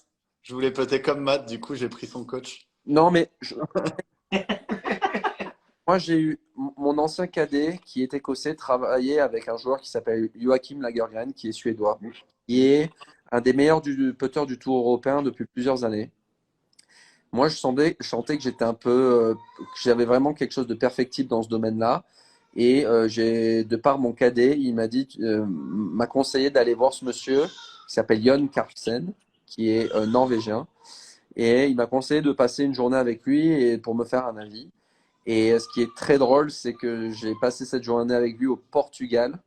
Je voulais putter comme Matt, du coup, j'ai pris son coach. Non, mais moi, j'ai eu mon ancien cadet qui est écossais, travaillait avec un joueur qui s'appelle Joachim Lagergren, qui est suédois, qui est un des meilleurs putters du Tour européen depuis plusieurs années. Moi, je sentais que j'étais un peu, que j'avais vraiment quelque chose de perfectible dans ce domaine-là. Et de par mon cadet, il m'a conseillé d'aller voir ce monsieur qui s'appelle Jon Carlsen, qui est norvégien. Et il m'a conseillé de passer une journée avec lui et pour me faire un avis. Et ce qui est très drôle, c'est que j'ai passé cette journée avec lui au Portugal.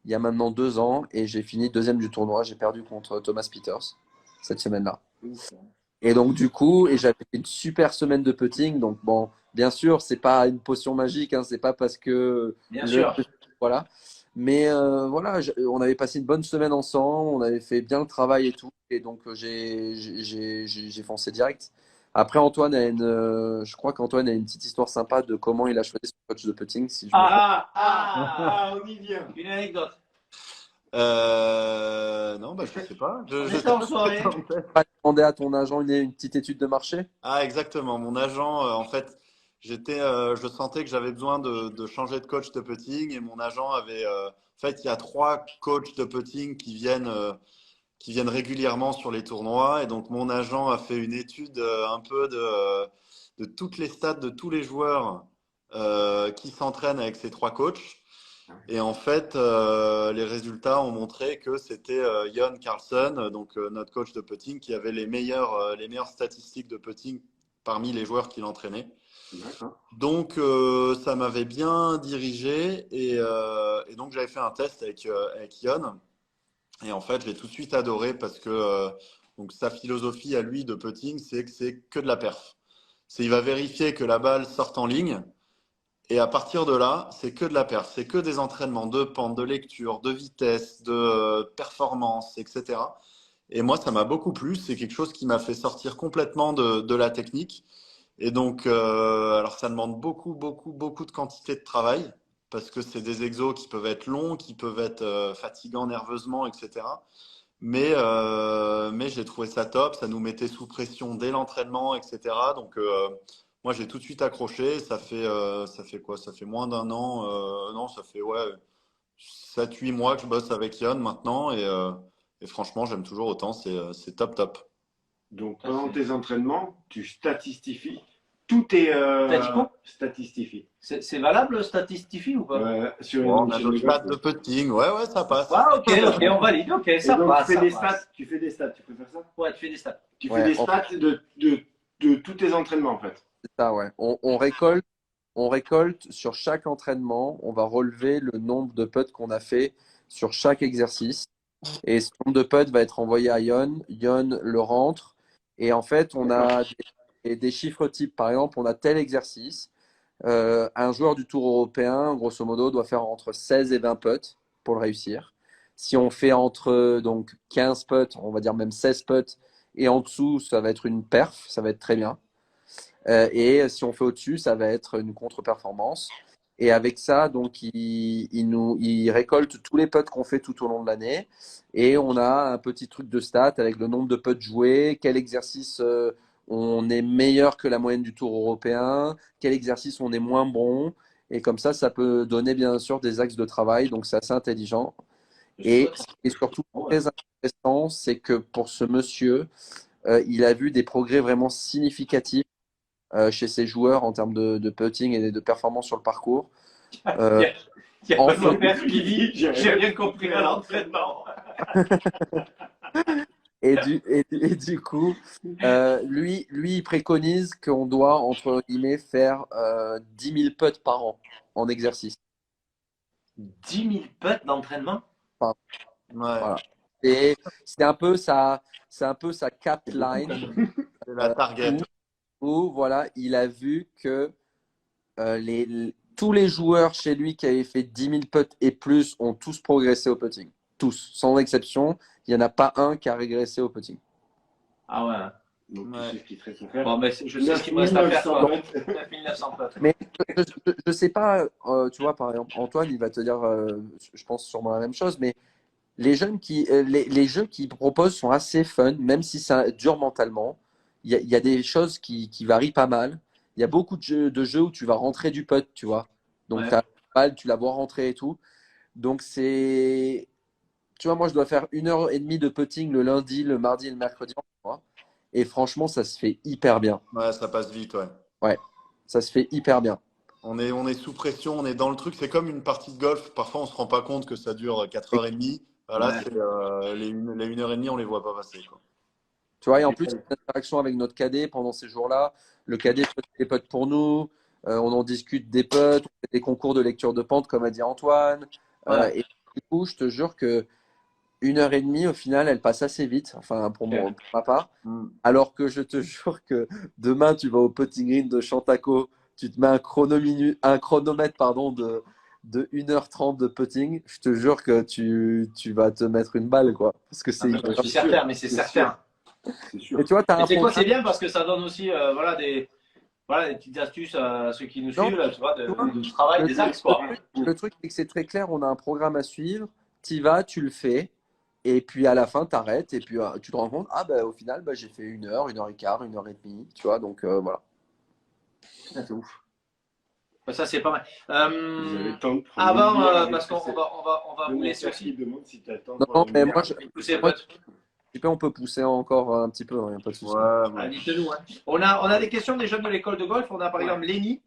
il y a maintenant 2 ans et j'ai fini deuxième du tournoi. J'ai perdu contre Thomas Pieters cette semaine-là. Et donc, du coup, et j'avais fait une super semaine de putting. Donc, bon, bien sûr, c'est pas une potion magique, hein, c'est pas parce que Bien sûr. voilà. Mais voilà, on avait passé une bonne semaine ensemble, on avait fait bien le travail et tout. Et donc, j'ai foncé direct. Après, je crois qu'Antoine a une petite histoire sympa de comment il a choisi son coach de putting, si je me trompe. On y vient. Une anecdote. Non, bah, je sais pas. On Je était sais en pas. soirée. Pas demander à ton agent une petite étude de marché? Ah, exactement. Mon agent, en fait, je sentais que j'avais besoin de changer de coach de putting et mon agent avait, en fait, il y a 3 coachs de putting qui viennent régulièrement sur les tournois et donc mon agent a fait une étude un peu de toutes les stats de tous les joueurs qui s'entraînent avec ces 3 coachs. Et en fait, les résultats ont montré que c'était Jon Carlson, donc notre coach de putting, qui avait les meilleures statistiques de putting parmi les joueurs qu'il entraînait. D'accord. Donc, ça m'avait bien dirigé et donc j'avais fait un test avec Jon. Et en fait, j'ai tout de suite adoré parce que donc sa philosophie à lui de putting, c'est que c'est que de la perf. Il va vérifier que la balle sorte en ligne. Et à partir de là, c'est que de la perf, c'est que des entraînements de pente, de lecture, de vitesse, de performance, etc. Et moi, ça m'a beaucoup plu. C'est quelque chose qui m'a fait sortir complètement de la technique. Et donc, alors ça demande beaucoup, beaucoup, beaucoup de quantité de travail parce que c'est des exos qui peuvent être longs, qui peuvent être fatigants nerveusement, etc. Mais j'ai trouvé ça top. Ça nous mettait sous pression dès l'entraînement, etc. Donc, moi, j'ai tout de suite accroché. Ça fait quoi? Ça fait moins d'un an. Non, ça fait ouais, 7-8 mois que je bosse avec Yann maintenant. Et franchement, j'aime toujours autant. C'est top, top. Donc, pendant tes entraînements, tu statistifies. Tout est T'as dit quoi? statistifie. C'est valable, statistifie ou pas? Sur Bon, une on a chaîne nos de stats golf. de putting. Ouais, ouais, ça passe. Ah, ok, on valide, ok, Et ça donc, passe. tu fais Ça des passe. stats. Tu fais des stats. Tu préfères ça? Ouais, tu fais des stats. Tu fais Ouais, des stats de tous tes entraînements, en fait. c'est ça, ouais. On récolte sur chaque entraînement, on va relever le nombre de putts qu'on a fait sur chaque exercice. Et ce nombre de putts va être envoyé à Yon. Yon le rentre. Et en fait, on a des chiffres types. Par exemple, on a tel exercice. Un joueur du Tour européen, grosso modo, doit faire entre 16 et 20 putts pour le réussir. Si on fait entre donc 15 putts, on va dire même 16 putts, et en dessous, ça va être une perf, ça va être très bien. Et si on fait au-dessus, ça va être une contre-performance. Et avec ça, donc, il récolte tous les putts qu'on fait tout au long de l'année. Et on a un petit truc de stats avec le nombre de putts joués, quel exercice on est meilleur que la moyenne du Tour européen, quel exercice on est moins bon. Et comme ça peut donner bien sûr des axes de travail. Donc, c'est assez intelligent. Et ce qui est surtout très intéressant, c'est que pour ce monsieur, il a vu des progrès vraiment significatifs chez ses joueurs en termes de putting et de performance sur le parcours. Il y a en pas fait- mon père qui dit j'ai rien compris à l'entraînement. et du coup, lui, il préconise qu'on doit, entre guillemets, faire 10 000 putts par an en exercice. 10 000 putts d'entraînement? Enfin, Ouais, voilà. Et c'est un peu sa cap line c'est la target. où voilà, il a vu que tous les joueurs chez lui qui avaient fait 10 000 putts et plus ont tous progressé au putting. Tous, sans exception. Il n'y en a pas un qui a régressé au putting. Ah ouais. Donc, Ouais. tu sais ce qu'il te reste à faire. Bon, mais je sais ce qu'il me reste à faire. Quoi. 9 900 putts. Mais je ne sais pas, tu vois, par exemple, Antoine, il va te dire, je pense sûrement la même chose, mais les jeux qu'il propose sont assez fun, même si ça dure mentalement. Il y a des choses qui varient pas mal. Il y a beaucoup de jeux où tu vas rentrer du putt, tu vois. Donc, Ouais. tu as balle, tu la vois rentrer et tout. Donc, tu vois, moi, je dois faire 1 heure et demie de putting le lundi, le mardi et le mercredi. Tu vois. Et franchement, ça se fait hyper bien. Ouais, ça passe vite, ouais. Ouais, ça se fait hyper bien. On est sous pression, on est dans le truc. C'est comme une partie de golf. Parfois, on ne se rend pas compte que ça dure 4h30. Voilà, Ouais. c'est les 1h30, on ne les voit pas passer, quoi. Tu vois, et en plus, il y a une interaction avec notre cadet pendant ces jours-là. Le cadet fait des putts pour nous. On en discute des putts. On fait des concours de lecture de pente, comme a dit Antoine. Ouais. Et du coup, je te jure que 1 heure et demie, au final, elle passe assez vite, enfin pour pour ma part. Mm. Alors que je te jure que demain, tu vas au putting green de Chantaco, tu te mets un chronomètre pardon, de 1h30 de putting, je te jure que tu vas te mettre une balle, quoi. Parce que Ah, c'est mais hyper- je suis certain, mais c'est certain. C'est Et sûr. tu vois, tu as Et un c'est quoi, c'est programme. bien parce que ça donne aussi voilà, des petites astuces à ceux qui nous Non, suivent, là, tu vois, tu vois, de travail, le des truc, axes, quoi. le truc, c'est que c'est très clair, on a un programme à suivre, tu y vas, tu le fais, et puis à la fin, tu arrêtes, et puis tu te rends compte, ah ben au final, bah, j'ai fait 1 heure, 1 heure et quart, 1 heure et demie, tu vois, donc voilà. Putain, c'est ouf. Ça, c'est pas mal. Vous avez le temps de prendre une Avant, bière avec parce qu'on va le vous mon laisser père qui aussi. demande si tu as le temps de Non, non, prendre une mais bière. Poussez, moi, pote. on peut pousser encore un petit peu, il n'y a pas de souci. Ouais, Ah, ouais. dites-nous. Hein. On a des questions des jeunes de l'école de golf. On a par exemple Lénie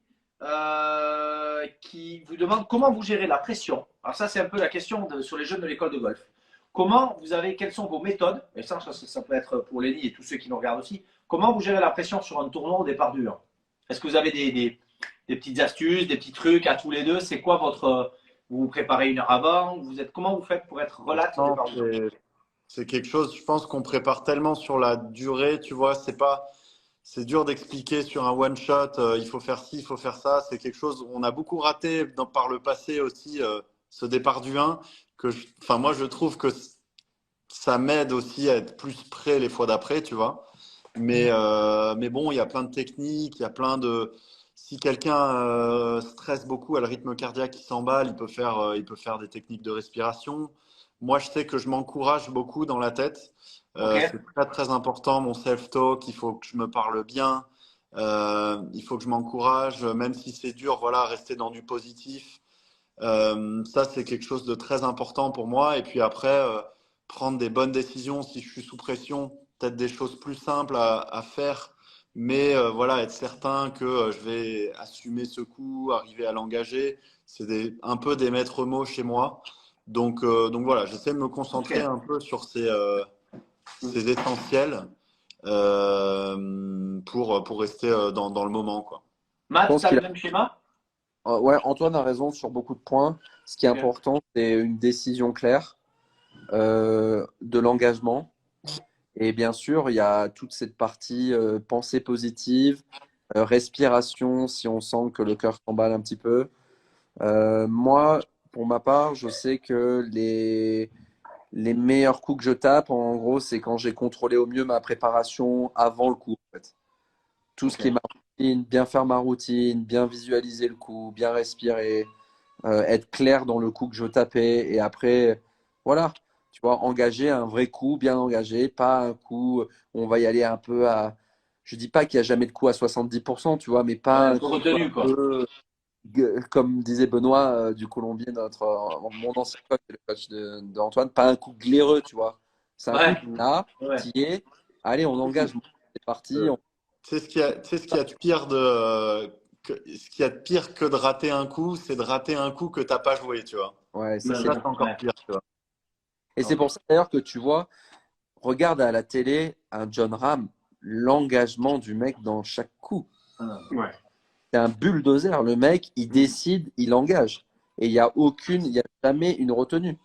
qui vous demande comment vous gérez la pression. Alors ça, c'est un peu la question sur les jeunes de l'école de golf. Quelles sont vos méthodes? Et ça peut être pour Lénie et tous ceux qui nous regardent aussi. Comment vous gérez la pression sur un tournoi au départ du 1? Est-ce que vous avez des petites astuces, des petits trucs à tous les deux? C'est quoi votre... Vous vous préparez 1 heure avant? Comment vous faites pour être relax au Non, départ du 1? c'est quelque chose, je pense qu'on prépare tellement sur la durée, tu vois, c'est dur d'expliquer sur un one shot, il faut faire ci, il faut faire ça. C'est quelque chose, on a beaucoup raté par le passé aussi, ce départ du 1, enfin, moi, je trouve que ça m'aide aussi à être plus prêt les fois d'après, tu vois. Mais bon, il y a plein de techniques, il y a plein de. Si quelqu'un stresse beaucoup à le rythme cardiaque qui s'emballe, il peut faire des techniques de respiration. Moi, je sais que je m'encourage beaucoup dans la tête. Ok. C'est très, très important, mon self-talk. Il faut que je me parle bien. Il faut que je m'encourage, même si c'est dur, voilà, rester dans du positif. Ça, c'est quelque chose de très important pour moi. Et puis après, prendre des bonnes décisions si je suis sous pression, peut-être des choses plus simples à faire, mais voilà, être certain que je vais assumer ce coup, arriver à l'engager. C'est un peu des maîtres mots chez moi. Donc voilà, j'essaie de me concentrer Ok. un peu sur ces essentiels pour rester dans le moment, quoi. Je Matt, pense tu as qu'il le même schéma? ouais, Antoine a raison sur beaucoup de points. Ce qui est Ok. important, c'est une décision claire, de l'engagement. Et bien sûr, il y a toute cette partie pensée positive, respiration, si on sent que le cœur s'emballe un petit peu. Moi, pour ma part, je sais que les meilleurs coups que je tape, en gros, c'est quand j'ai contrôlé au mieux ma préparation avant le coup, en fait. Tout ce Ok. qui est ma routine, bien faire ma routine, bien visualiser le coup, bien respirer, être clair dans le coup que je tapais. Et après, voilà, tu vois, engager un vrai coup, bien engagé, pas un coup, on va y aller un peu à. Je dis pas qu'il n'y a jamais de coup à 70%, tu vois, mais Ouais, pas un un peu coup retenu, un quoi. peu, comme disait Benoît du Colombier, mon ancien coach, et le coach d'Antoine, pas un coup glaireux, tu vois. C'est un coup, Ouais. là, Ouais. qui est, allez, on engage, c'est parti. Tu sais ce qu'il y a de pire ce qu'il y a de pire que de rater un coup, c'est de rater un coup que t'as pas joué, tu vois. Ouais, ça Ben c'est Ça, oui. c'est encore Ouais. pire, tu vois. Et c'est Ok. pour ça d'ailleurs que tu vois, regarde à la télé un John Ram, l'engagement du mec dans chaque coup. Ah. Ouais. C'est un bulldozer. Le mec, il décide, il engage. Et il y a jamais une retenue.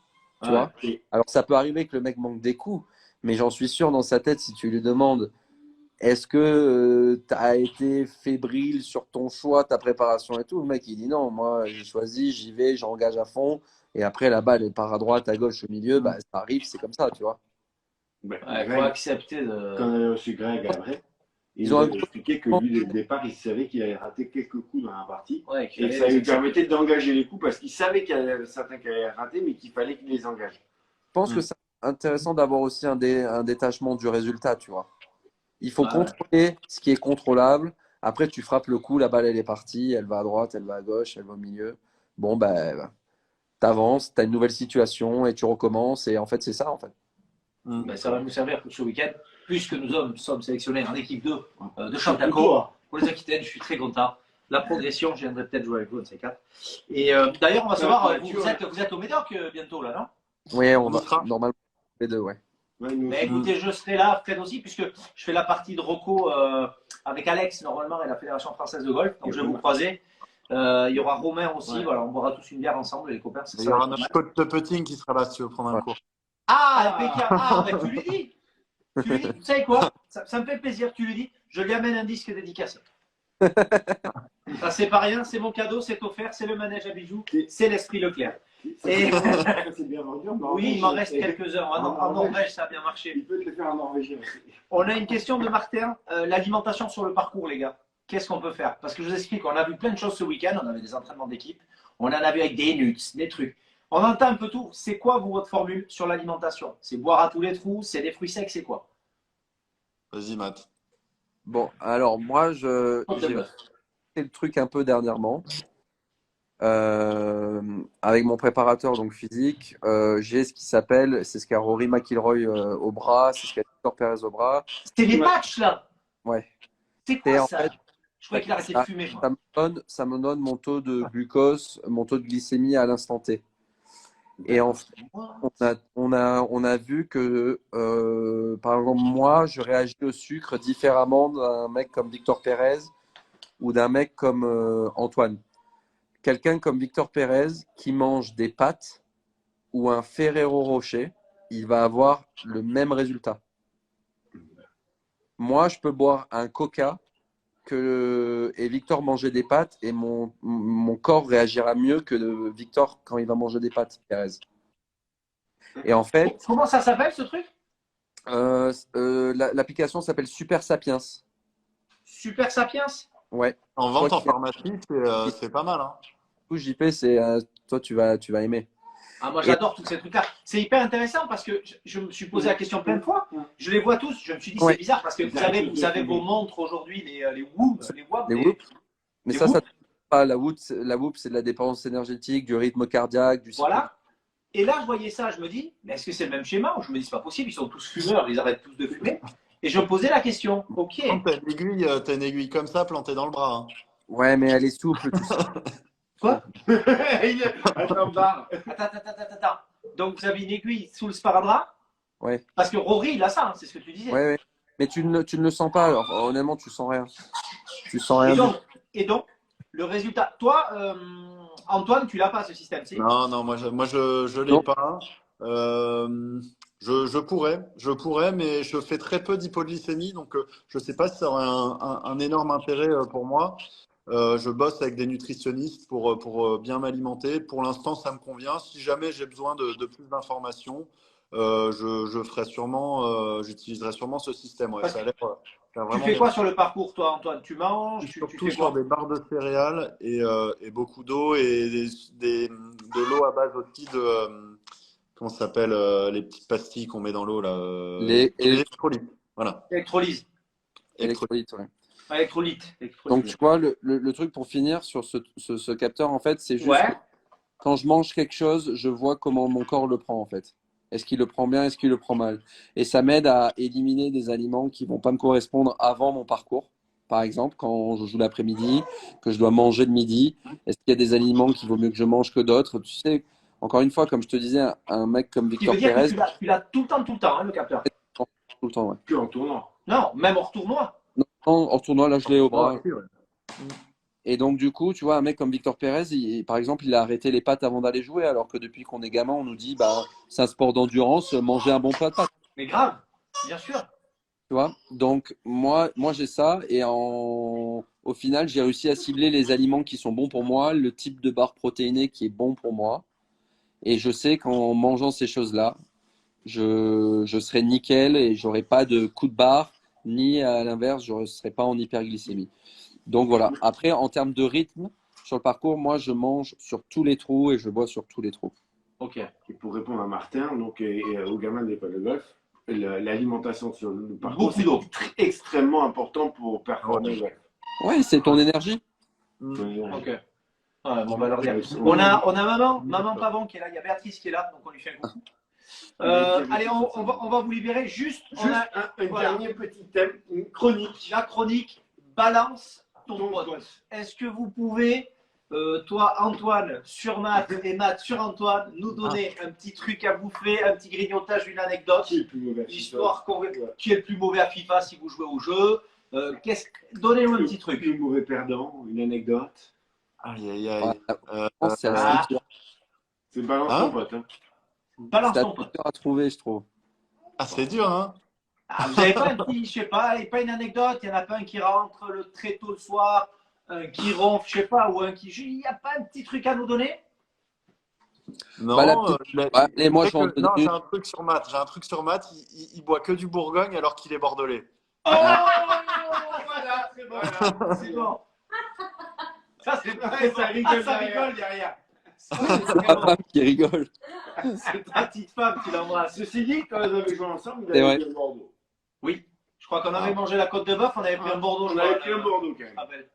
Tu Ouais. vois? Alors ça peut arriver que le mec manque des coups, mais j'en suis sûr dans sa tête, si tu lui demandes, est-ce que tu as été fébrile sur ton choix, ta préparation et tout, le mec il dit non, moi j'ai choisi, j'y vais, j'engage à fond. Et après la balle elle part à droite, à gauche, au milieu, bah ça arrive, c'est comme ça, tu vois. Ben, Ouais, faut Greg, accepter quand de. on a reçu Greg après, il Ils ont nous un avait gros expliqué que lui, dès le départ, il savait qu'il avait raté quelques coups dans la partie Ouais, qu'il et que fallait ça les lui accepter. permettait d'engager les coups parce qu'il savait qu'il y en avait certains qui avaient raté, mais qu'il fallait qu'il les engage. Je pense que Hmm. c'est intéressant d'avoir aussi un détachement du résultat, tu vois. Il faut Ouais, ouais. contrôler ce qui est contrôlable. Après, tu frappes le coup, la balle, elle est partie, elle va à droite, elle va à gauche, elle va au milieu. Bon, ben, t'avances, t'as une nouvelle situation et tu recommences. Et en fait, c'est ça, en fait. Ben, ça va nous servir pour ce week-end, puisque sommes sélectionnés en équipe 2 de Surtout Chantaco. toi. Pour les Aquitaines, je suis très content. La progression, je viendrai peut-être jouer avec vous, un de ces quatre. Et d'ailleurs, on va Ça savoir, va être nature, là. vous êtes au Médoc bientôt, là, non? Oui, on On y va sera. normalement les deux, ouais. Ouais, nous Ben aussi. écoutez, je serai là, Fred aussi, puisque je fais la partie de Rocco avec Alex, normalement, et la Fédération française de golf. Donc je vais vous croiser. Il y aura Romain aussi. Ouais. Voilà, on boira tous une bière ensemble, les copains. Il y aura notre coach de putting qui sera là si tu veux prendre un Ouais. cours. Ah, impeccable. Ah, bah, tu lui dis. Tu lui dis. Vous savez quoi? Ça me fait plaisir. Tu lui dis. Je lui amène un disque dédicacé. Ça, c'est pas rien. C'est mon cadeau. C'est offert. C'est le manège à bijoux. C'est l'esprit Leclerc. Et... C'est bien vendu. Oui, il m'en reste quelques heures. En Norvège, ça a bien marché. Il peut te le faire en norvégien aussi. On a une question de Martin. L'alimentation sur le parcours, les gars. Qu'est-ce qu'on peut faire? Parce que je vous explique, on a vu plein de choses ce week-end. On avait des entraînements d'équipe. On en a vu avec des nuts, des trucs. On entend un peu tout. C'est quoi, vous, votre formule sur l'alimentation? C'est boire à tous les trous? C'est des fruits secs? C'est quoi? Vas-y, Matt. Bon, alors moi, j'ai fait le truc un peu dernièrement. Avec mon préparateur donc physique, j'ai ce qui s'appelle, c'est ce qu'a Rory McIlroy au bras, c'est ce qu'a Victor Perez au bras. C'est les patchs, là. Ouais. C'est Et quoi en ça? fait, Je croyais qu'il arrêtait de fumer. Moi. ça me donne mon taux de glucose, mon taux de glycémie à l'instant T. Et en fait, on a vu que, par exemple, moi, je réagis au sucre différemment d'un mec comme Victor Perez ou d'un mec comme Antoine. Quelqu'un comme Victor Perez qui mange des pâtes ou un Ferrero Rocher, il va avoir le même résultat. Moi, je peux boire un Coca et Victor manger des pâtes et mon corps réagira mieux que Victor quand il va manger des pâtes, Perez. Et en fait, comment ça s'appelle ce truc? l'application s'appelle Super Sapiens. Super Sapiens? Ouais. En vente en pharmacie, c'est pas mal. Hein. Tout JP, c'est toi, tu vas aimer. Ah, moi, j'adore tous ces trucs-là. C'est hyper intéressant parce que je me suis posé la question plein de fois. Je les vois tous. Je me suis dit, c'est bizarre parce que vous avez vos montres aujourd'hui, les Whoop, les Whoop. Mais ça pas la Whoop, c'est de la dépendance énergétique, du rythme cardiaque, du cycle. Voilà. Et là, je voyais ça, je me dis, mais est-ce que c'est le même schéma? Je me dis, c'est pas possible, ils sont tous fumeurs, ils arrêtent tous de fumer. Et je me posais la question, ok. T'as une aiguille comme ça plantée dans le bras. Hein. Ouais, mais elle est souple, tu sais. Quoi? Attends. Donc, vous avez une aiguille sous le sparadrap? Ouais. Parce que Rory, il a ça, hein, c'est ce que tu disais. Ouais. Mais tu ne le sens pas, alors, honnêtement, tu sens rien. Tu sens rien. Et donc, le résultat, toi, Antoine, tu l'as pas ce système, si? Non, moi je l'ai pas. Je pourrais, mais je fais très peu d'hypoglycémie, donc je sais pas si ça aurait un énorme intérêt pour moi. Je bosse avec des nutritionnistes pour bien m'alimenter. Pour l'instant, ça me convient. Si jamais j'ai besoin de plus d'informations, j'utiliserai sûrement ce système. Ouais, ça a l'air tu fais quoi sur le parcours, toi, Antoine? Tu manges? Tu surtout fais sur quoi? des barres de céréales et beaucoup d'eau et de l'eau à base aussi de comment ça s'appelle les petites pastilles qu'on met dans l'eau là Les électrolytes. Voilà. Électrolyse. Électrolytes, ouais. Électrolyte. Donc, tu vois, le truc pour finir sur ce capteur, en fait, c'est juste que quand je mange quelque chose, je vois comment mon corps le prend, en fait. Est-ce qu'il le prend bien, est-ce qu'il le prend mal? Et ça m'aide à éliminer des aliments qui vont pas me correspondre avant mon parcours. Par exemple, quand je joue l'après-midi, que je dois manger le midi, est-ce qu'il y a des aliments qu'il vaut mieux que je mange que d'autres? Tu sais, encore une fois, comme je te disais, un mec comme Victor Perez. Tu l'as tout le temps, hein, le capteur. Tout le temps, ouais. Que en tournant. Non, même en retournois. Non, en tournoi, là, je l'ai au bras. Ouais. Et donc, du coup, tu vois, un mec comme Victor Perez, par exemple, il a arrêté les pâtes avant d'aller jouer, alors que depuis qu'on est gamin, on nous dit, bah, c'est un sport d'endurance, manger un bon plat de pâtes. Mais grave, bien sûr. Tu vois? Donc, moi j'ai ça, et au final, j'ai réussi à cibler les aliments qui sont bons pour moi, le type de barre protéinée qui est bon pour moi. Et je sais qu'en mangeant ces choses-là, je serai nickel et j'aurai pas de coup de barre, ni à l'inverse, je ne serai pas en hyperglycémie. Donc voilà. Après, en termes de rythme, sur le parcours, moi, je mange sur tous les trous et je bois sur tous les trous. Ok. Et pour répondre à Martin, donc, et aux gamins de l'école de golf, l'alimentation sur le parcours, c'est extrêmement important pour performer. Ouais, c'est ton énergie. Ok. Ouais, bon, on va leur dire. On a maman Pavon qui est là, il y a Béatrice qui est là, donc on lui fait un coucou. Allez, on va vous libérer. Juste un dernier petit thème, une chronique. La chronique balance ton pote. Est-ce que vous pouvez, toi Antoine sur Matt et Matt sur Antoine, nous donner un petit truc à bouffer, un petit grignotage, une anecdote, Qui est le plus mauvais à histoire qui est le plus mauvais à FIFA si vous jouez au jeu. Donnez-nous un petit truc. Le plus mauvais perdant, une anecdote. Aïe, aïe, Ouais, aïe. c'est assez Ah, dur. C'est balance Hein ton pote. Hein. balance C'est ton assez pote. dur à trouver, je trouve. Ah, c'est dur, hein? Ah, vous n'avez pas un petit, je sais pas, pas une anecdote, il n'y en a pas un qui rentre très tôt le soir, un qui ronfle, je sais pas, ou un qui. Il n'y a pas un petit truc à nous donner? Bah, la Non, petite... bah, allez, moi, tu sais je vais en que, donner non, j'ai une. un truc sur Matt. J'ai un truc sur Matt. Il boit que du Bourgogne alors qu'il est bordelais. Oh Ah, voilà, c'est bon, Voilà. c'est bon. Ça, c'est Ouais, très bon. ça rigole Ah, ça derrière. rigole derrière. Ça, c'est très ma bon. femme qui rigole. C'est ta petite femme qui l'embrasse. Ceci dit, quand vous avez joué ensemble, vous C'est avez vrai. pris un Bordeaux. Oui, je crois qu'on avait Ah. mangé la côte de bœuf, on avait pris un Bordeaux. On avait pris un Bordeaux quand même.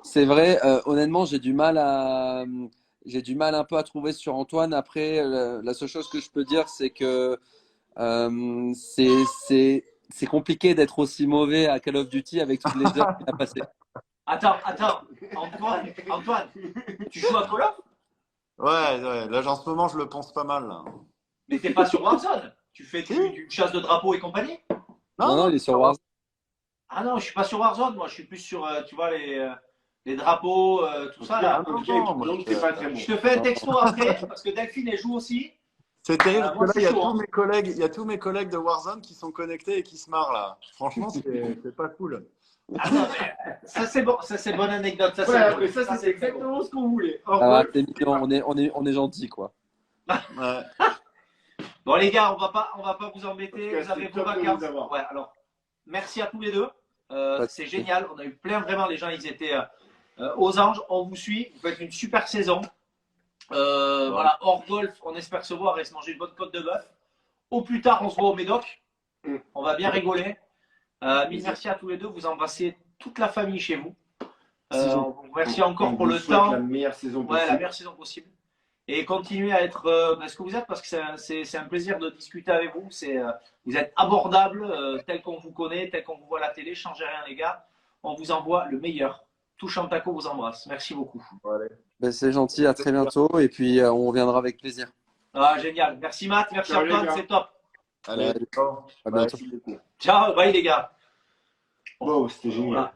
C'est vrai, honnêtement, j'ai du mal un peu à trouver sur Antoine. Après, la seule chose que je peux dire, c'est que c'est compliqué d'être aussi mauvais à Call of Duty avec toutes les heures qu'il a passées. Attends, Antoine, tu joues à Call of? Ouais. Là, en ce moment, je le pense pas mal, là. Mais t'es pas sur Warzone. Tu fais du chasse de drapeau et compagnie? Non, il est sur Warzone. Ah non, je suis pas sur Warzone, moi je suis plus sur, tu vois, les drapeaux, tout ça là. non, Ok, moi, donc t'es pas très bon. Je te fais un texto après, parce que Delphine elle joue aussi. C'est terrible moi, parce que c'est là, chaud, hein. il y a tous mes collègues de Warzone qui sont connectés et qui se marrent, là. Franchement, c'est pas cool. Ah non, mais ça c'est bon, ça c'est bonne anecdote. Ça, Voilà, c'est mais ça, c'est très bon. exactement ce qu'on voulait. Ah, Or, c'est mignon, on est gentil, quoi. Ouais. Bon les gars, on va pas vous En embêter, tout cas, vous avez c'est vos top de vacances. vous avoir. Ouais, alors merci à tous les deux. Pas de C'est souci. génial, on a eu plein, vraiment les gens ils étaient aux anges, on vous suit, vous faites une super saison. Voilà, hors golf, on espère se voir et se manger une bonne côte de bœuf. Au plus tard, on se voit au Médoc. On va bien rigoler. Mille merci à tous les deux. Vous embrassez toute la famille chez vous. On vous remercie encore On pour vous le souhaite temps. la meilleure saison Ouais, possible. la meilleure saison possible. Et continuez à être ce que vous êtes parce que c'est un plaisir de discuter avec vous. Vous êtes abordables tel qu'on vous connaît, tel qu'on vous voit à la télé. Changez rien, les gars. On vous envoie le meilleur. Tout Chantaco vous embrasse. Merci beaucoup. Ben, c'est gentil, à très bientôt. Et puis, on reviendra avec plaisir. Ah, génial. Merci Matt, merci Ciao, les Antoine, gars. c'est top. Allez, Ouais. ciao. À bientôt. Merci beaucoup. Ciao, bye les gars. Wow, c'était génial. Voilà.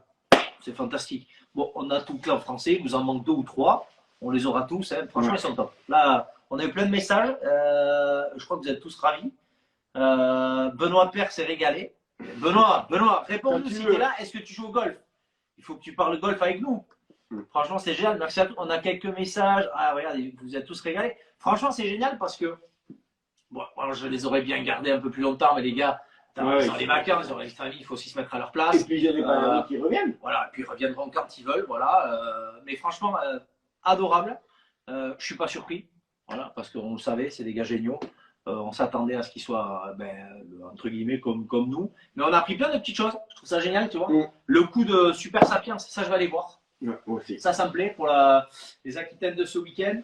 C'est fantastique. Bon, on a tout le clan français, il nous en manque 2 ou 3. On les aura tous. Hein. Franchement, Ouais. ils sont top. Là, on a eu plein de messages. Je crois que vous êtes tous ravis. Benoît Père s'est régalé. Benoît, réponds-nous Quand tu si veux. tu es là. Est-ce que tu joues au golf? Il faut que tu parles golf avec nous. Franchement, c'est génial. Merci à tous. On a quelques messages. Ah, regardez, vous êtes tous régalés. Franchement, c'est génial parce que bon, moi, je les aurais bien gardés un peu plus longtemps, mais les gars, Ouais, ils ont les vacances, ils ont les familles, il faut aussi se mettre à leur place. Et puis, il y a des balades qui reviennent. Voilà, et puis ils reviendront quand ils veulent, voilà. Mais franchement, adorable. Je suis pas surpris, voilà, parce qu'on le savait, c'est des gars géniaux. On s'attendait à ce qu'ils soient, entre guillemets, comme nous. Mais on a appris plein de petites choses. Je trouve ça génial, tu vois. Le coup de Super Sapiens, ça, je vais aller voir. Ouais, moi aussi. Ça me plaît pour les Aquitaines de ce week-end.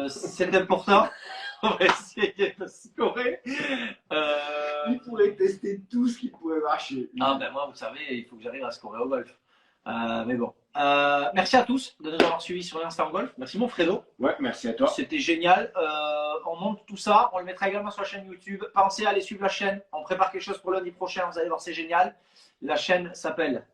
C'est important. On va essayer de scorer. Il pourrait tester tout ce qui pourrait marcher. Ah ben moi, vous savez, il faut que j'arrive à scorer au golf. Mais bon. Merci à tous de nous avoir suivis sur l'Instant Golf. Merci mon Fredo. Ouais, merci à toi. C'était génial. On monte tout ça. On le mettra également sur la chaîne YouTube. Pensez à aller suivre la chaîne. On prépare quelque chose pour lundi prochain. Vous allez voir, c'est génial. La chaîne s'appelle